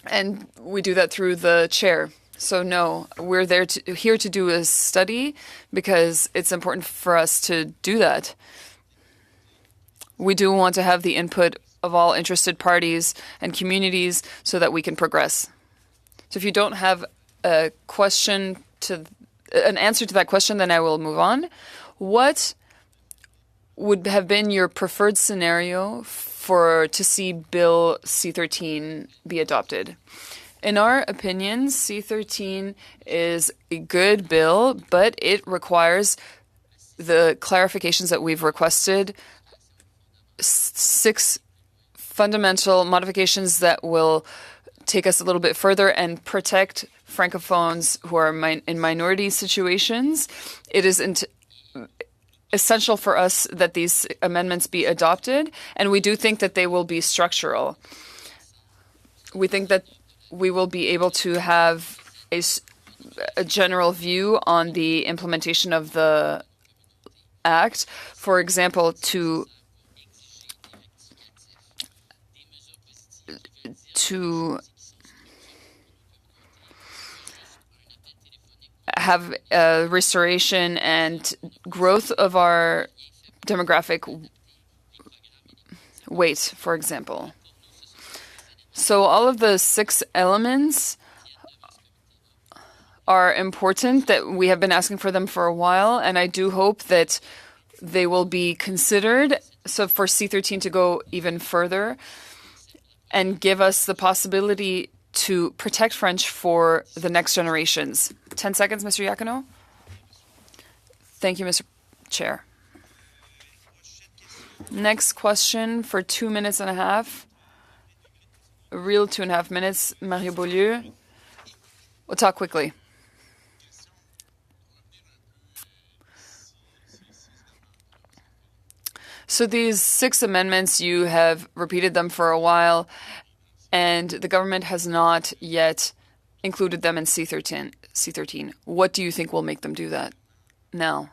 And we do that through the chair. So no, we're here to do a study because it's important for us to do that. We do want to have the input of all interested parties and communities so that we can progress. So if you don't have an answer to that question, then I will move on. What would have been your preferred scenario to see Bill C-13 be adopted? In our opinion, C-13 is a good bill, but it requires the clarifications that we've requested, 6 fundamental modifications that will take us a little bit further and protect Francophones who are in minority situations. It is essential for us that these amendments be adopted, and we do think that they will be structural. We think that we will be able to have a general view on the implementation of the Act. For example, to have restoration and growth of our demographic weight, for example. So all of the 6 elements are important, that we have been asking for them for a while, and I do hope that they will be considered. So for C13 to go even further and give us the possibility to protect French for the next generations. 10 seconds, Mr. Iacono. Thank you, Mr. Chair. Next question for 2 minutes and a half. A real 2.5 minutes, Mario Beaulieu. We'll talk quickly. So these 6 amendments, you have repeated them for a while, and the government has not yet included them in C13. What do you think will make them do that now?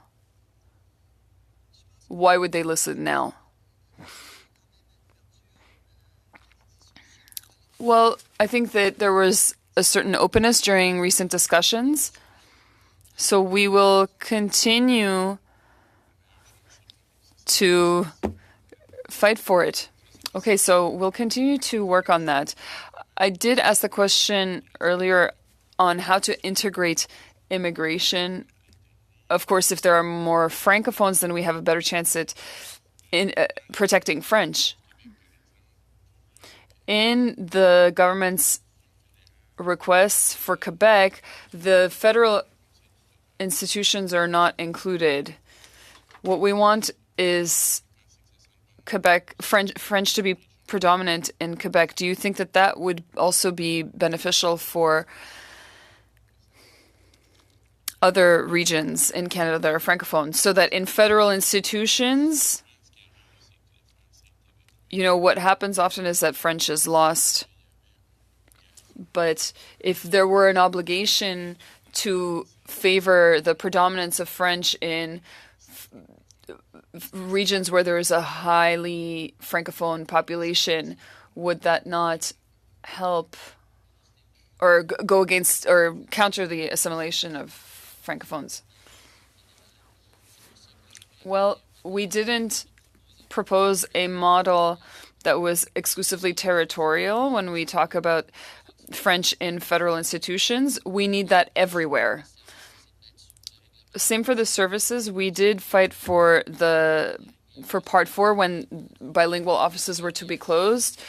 Why would they listen now? Well, I think that there was a certain openness during recent discussions, so we will continue to fight for it. Okay, so we'll continue to work on that. I did ask the question earlier on how to integrate immigration. Of course, if there are more francophones, then we have a better chance at protecting French. In the government's requests for Quebec, the federal institutions are not included. What we want is Quebec, French to be predominant in Quebec. Do you think that that would also be beneficial for other regions in Canada that are francophones, so that in federal institutions, you know, what happens often is that French is lost. But if there were an obligation to favor the predominance of French in regions where there is a highly francophone population, would that not help or go against or counter the assimilation of francophones? Well, we didn't propose a model that was exclusively territorial when we talk about French in federal institutions. We need that everywhere. Same for the services. We did fight for part 4 when bilingual offices were to be closed,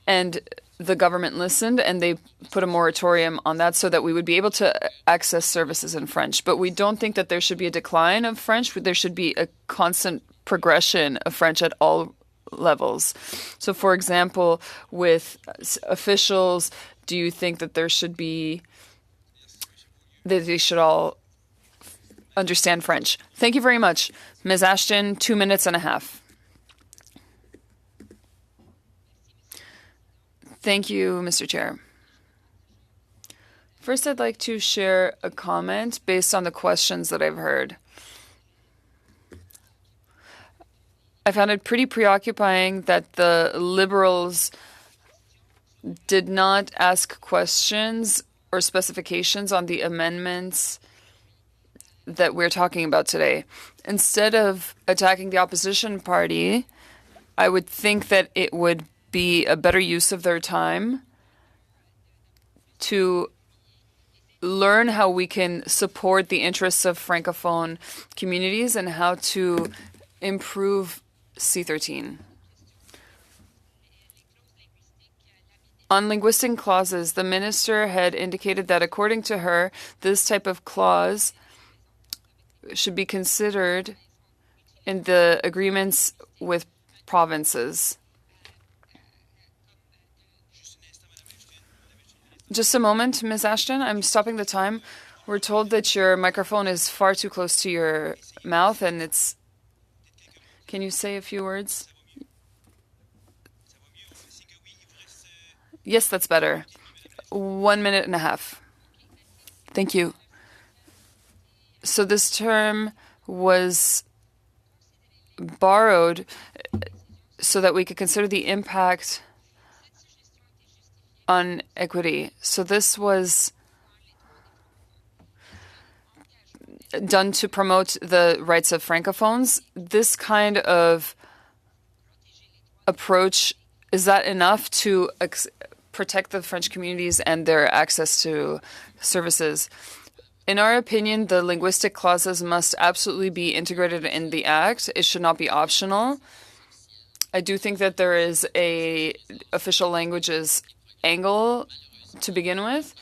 and the government listened and they put a moratorium on that so that we would be able to access services in French. But we don't think that there should be a decline of French. There should be a constant progression of French at all levels. So, for example, with officials, do you think that there should be, that they should all understand French? Thank you very much. Ms. Ashton, 2 minutes and a half. Thank you, Mr. Chair. First, I'd like to share a comment based on the questions that I've heard. I found it pretty preoccupying that the Liberals did not ask questions or specifications on the amendments that we're talking about today. Instead of attacking the opposition party, I would think that it would be a better use of their time to learn how we can support the interests of Francophone communities and how to improve C13. On linguistic clauses, the minister had indicated that according to her, this type of clause should be considered in the agreements with provinces. Just a moment, Ms. Ashton. I'm stopping the time. We're told that your microphone is far too close to your mouth and it's... Can you say a few words? Yes, that's better. 1 minute and a half. Thank you. So this term was borrowed so that we could consider the impact on equity. So this was done to promote the rights of Francophones. This kind of approach, is that enough to protect the French communities and their access to services? In our opinion, the linguistic clauses must absolutely be integrated in the Act. It should not be optional. I do think that there is a official languages angle to begin with.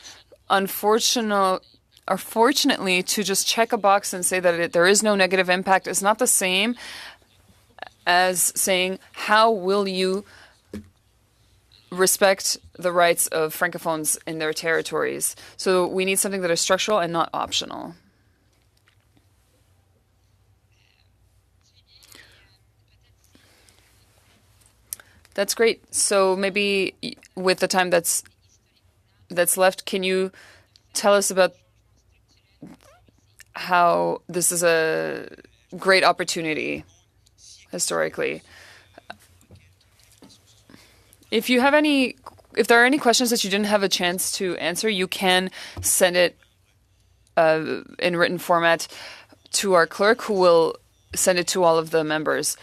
Unfortunately, to just check a box and say that there is no negative impact is not the same as saying, how will you respect the rights of Francophones in their territories? So we need something that is structural and not optional. That's great. So maybe with the time that's left, can you tell us about how this is a great opportunity historically? If there are any questions that you didn't have a chance to answer, you can send it in written format to our clerk, who will send it to all of the members.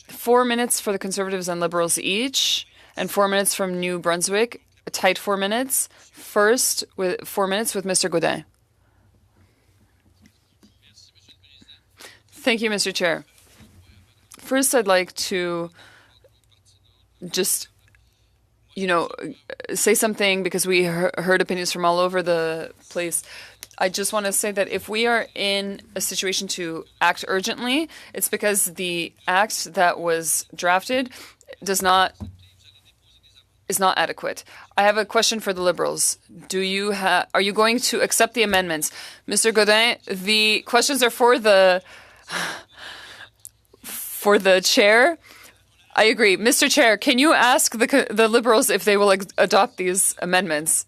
4 minutes for the Conservatives and Liberals each, and 4 minutes from New Brunswick. A tight 4 minutes. First, with 4 minutes with Mr. Gaudin. Thank you, Mr. Chair. First, I'd like to just say something, because we heard opinions from all over the place. I just want to say that if we are in a situation to act urgently, it's because the act that was drafted is not adequate. I have a question for the Liberals. Are you going to accept the amendments? Mr. Gaudin, the questions are for the chair. I agree. Mr. Chair, can you ask the Liberals if they will adopt these amendments?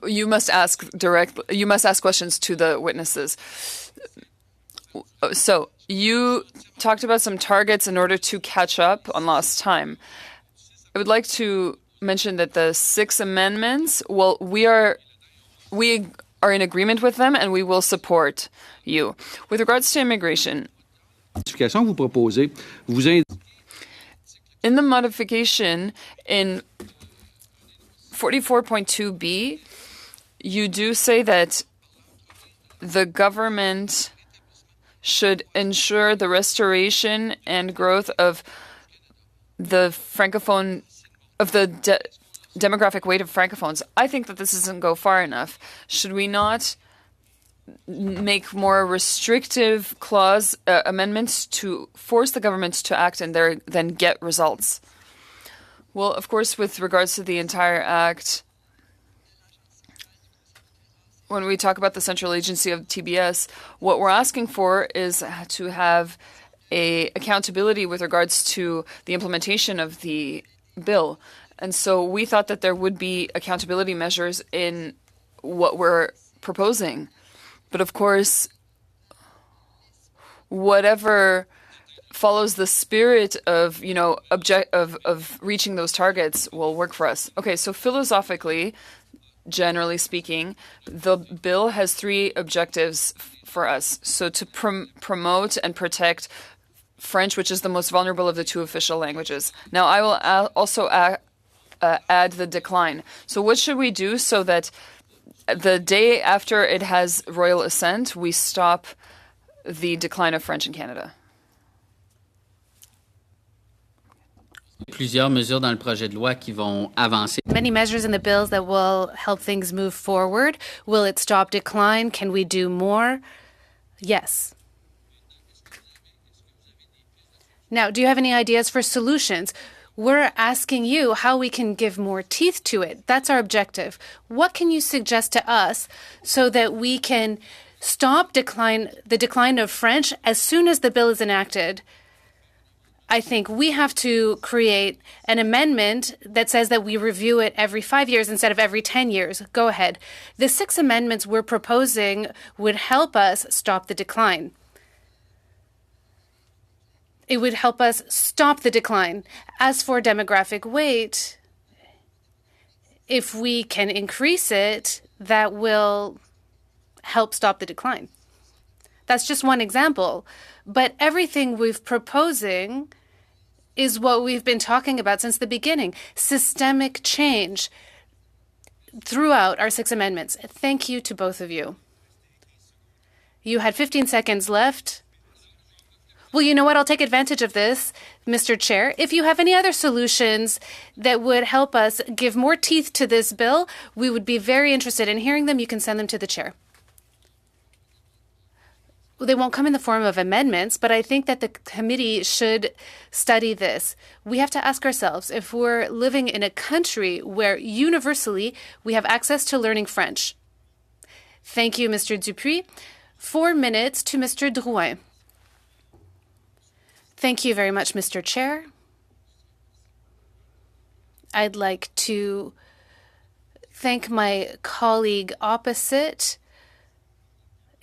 You must ask questions to the witnesses. So, you talked about some targets in order to catch up on lost time. I would like to mention that the 6 amendments, well, we are in agreement with them, and we will support you. With regards to immigration, in the modification in 44.2b, you do say that the government should ensure the restoration and growth of the Francophone, of the demographic weight of Francophones. I think that this doesn't go far enough. Should we not make more restrictive clause amendments to force the government to act and then get results? Well, of course, with regards to the entire act, when we talk about the central agency of TBS, what we're asking for is to have a accountability with regards to the implementation of the bill. And so we thought that there would be accountability measures in what we're proposing. But of course, whatever follows the spirit of, of reaching those targets will work for us. Okay, so philosophically, generally speaking, the bill has 3 objectives for us. So to promote and protect French, which is the most vulnerable of the 2 official languages. Now, I will also add the decline. So what should we do so that the day after it has royal assent, we stop the decline of French in Canada? Plusieurs mesures dans le projet de loi qui vont avancer. Many measures in the bills that will help things move forward. Will it stop decline? Can we do more? Yes. Now, do you have any ideas for solutions? We're asking you how we can give more teeth to it. That's our objective. What can you suggest to us so that we can stop the decline of French as soon as the bill is enacted? I think we have to create an amendment that says that we review it every 5 years instead of every 10 years. Go ahead. The 6 amendments we're proposing would help us stop the decline. It would help us stop the decline. As for demographic weight, if we can increase it, that will help stop the decline. That's just one example. But everything we've proposing is what we've been talking about since the beginning. Systemic change throughout our 6 amendments. Thank you to both of you. You had 15 seconds left. Well, you know what? I'll take advantage of this, Mr. Chair. If you have any other solutions that would help us give more teeth to this bill, we would be very interested in hearing them. You can send them to the chair. They won't come in the form of amendments, but I think that the committee should study this. We have to ask ourselves if we're living in a country where universally we have access to learning French. Thank you, Mr. Dupuis. 4 minutes to Mr. Drouin. Thank you very much, Mr. Chair. I'd like to thank my colleague opposite.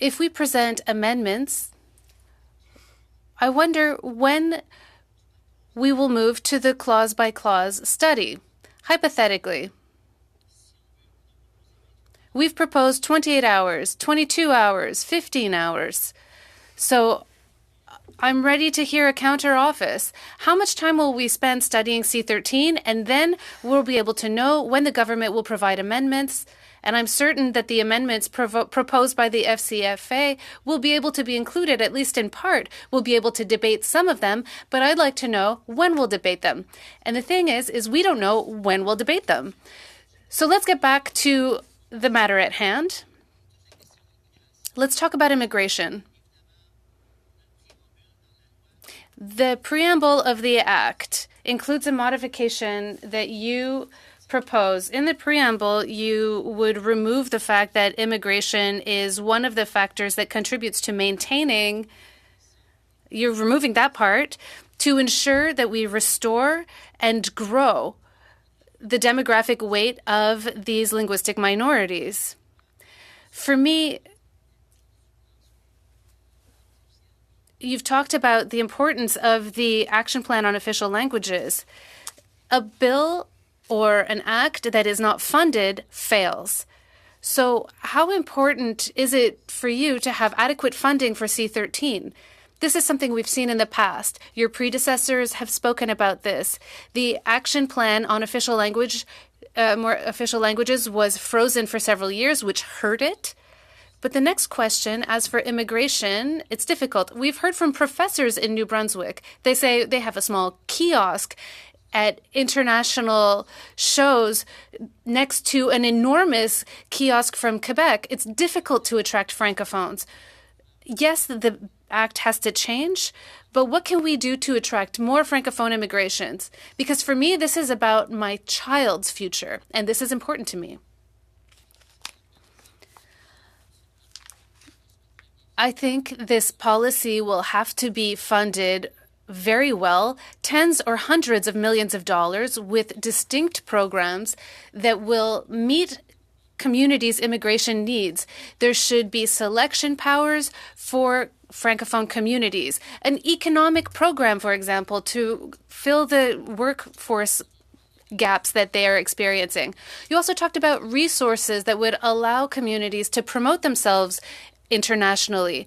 If we present amendments, I wonder when we will move to the clause-by-clause study. Hypothetically, we've proposed 28 hours, 22 hours, 15 hours. So I'm ready to hear a counter office. How much time will we spend studying C13? And then we'll be able to know when the government will provide amendments. And I'm certain that the amendments proposed by the FCFA will be able to be included, at least in part. We'll be able to debate some of them, but I'd like to know when we'll debate them. And the thing is we don't know when we'll debate them. So let's get back to the matter at hand. Let's talk about immigration. The preamble of the Act includes a modification that you propose. In the preamble, you would remove the fact that immigration is one of the factors that contributes to maintaining. You're removing that part to ensure that we restore and grow the demographic weight of these linguistic minorities. For me, you've talked about the importance of the action plan on official languages. A bill or an act that is not funded fails. So how important is it for you to have adequate funding for C13? This is something we've seen in the past. Your predecessors have spoken about this. The action plan on official languages was frozen for several years, which hurt it. But the next question, as for immigration, it's difficult. We've heard from professors in New Brunswick. They say they have a small kiosk at international shows next to an enormous kiosk from Quebec. It's difficult to attract francophones. Yes, the act has to change, but what can we do to attract more francophone immigrations? Because for me, this is about my child's future, and this is important to me. I think this policy will have to be funded very well, tens or hundreds of millions of dollars, with distinct programs that will meet communities' immigration needs. There should be selection powers for Francophone communities, an economic program, for example, to fill the workforce gaps that they are experiencing. You also talked about resources that would allow communities to promote themselves internationally.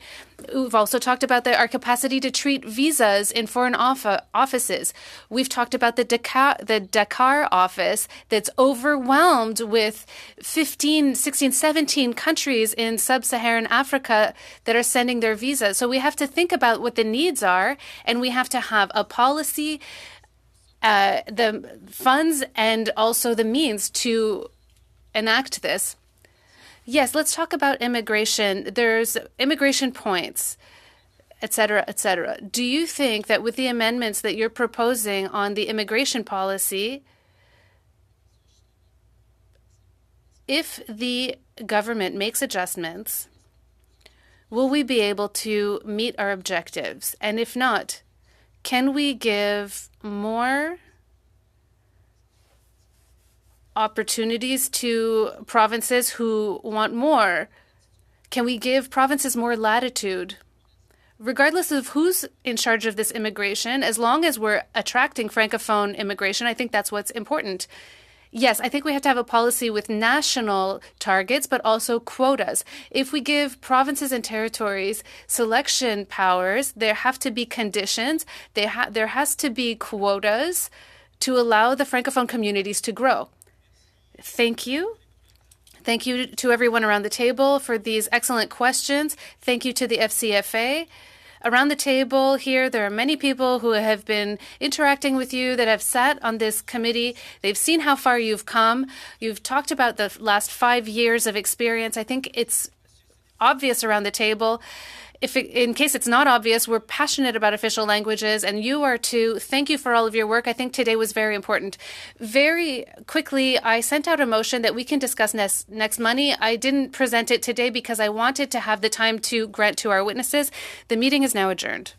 We've also talked about our capacity to treat visas in foreign offices. We've talked about the Dakar office that's overwhelmed with 15, 16, 17 countries in sub-Saharan Africa that are sending their visas. So we have to think about what the needs are, and we have to have a policy, the funds, and also the means to enact this. Yes, let's talk about immigration. There's immigration points, et cetera, et cetera. Do you think that with the amendments that you're proposing on the immigration policy, if the government makes adjustments, will we be able to meet our objectives? And if not, can we give more opportunities to provinces who want more? Can we give provinces more latitude? Regardless of who's in charge of this immigration, as long as we're attracting Francophone immigration, I think that's what's important. Yes, I think we have to have a policy with national targets, but also quotas. If we give provinces and territories selection powers, there have to be conditions. There has to be quotas to allow the Francophone communities to grow. Thank you. Thank you to everyone around the table for these excellent questions. Thank you to the FCFA. Around the table here, there are many people who have been interacting with you that have sat on this committee. They've seen how far you've come. You've talked about the last 5 years of experience. I think it's obvious around the table. In case it's not obvious, we're passionate about official languages, and you are too. Thank you for all of your work. I think today was very important. Very quickly, I sent out a motion that we can discuss next Monday. I didn't present it today because I wanted to have the time to grant to our witnesses. The meeting is now adjourned.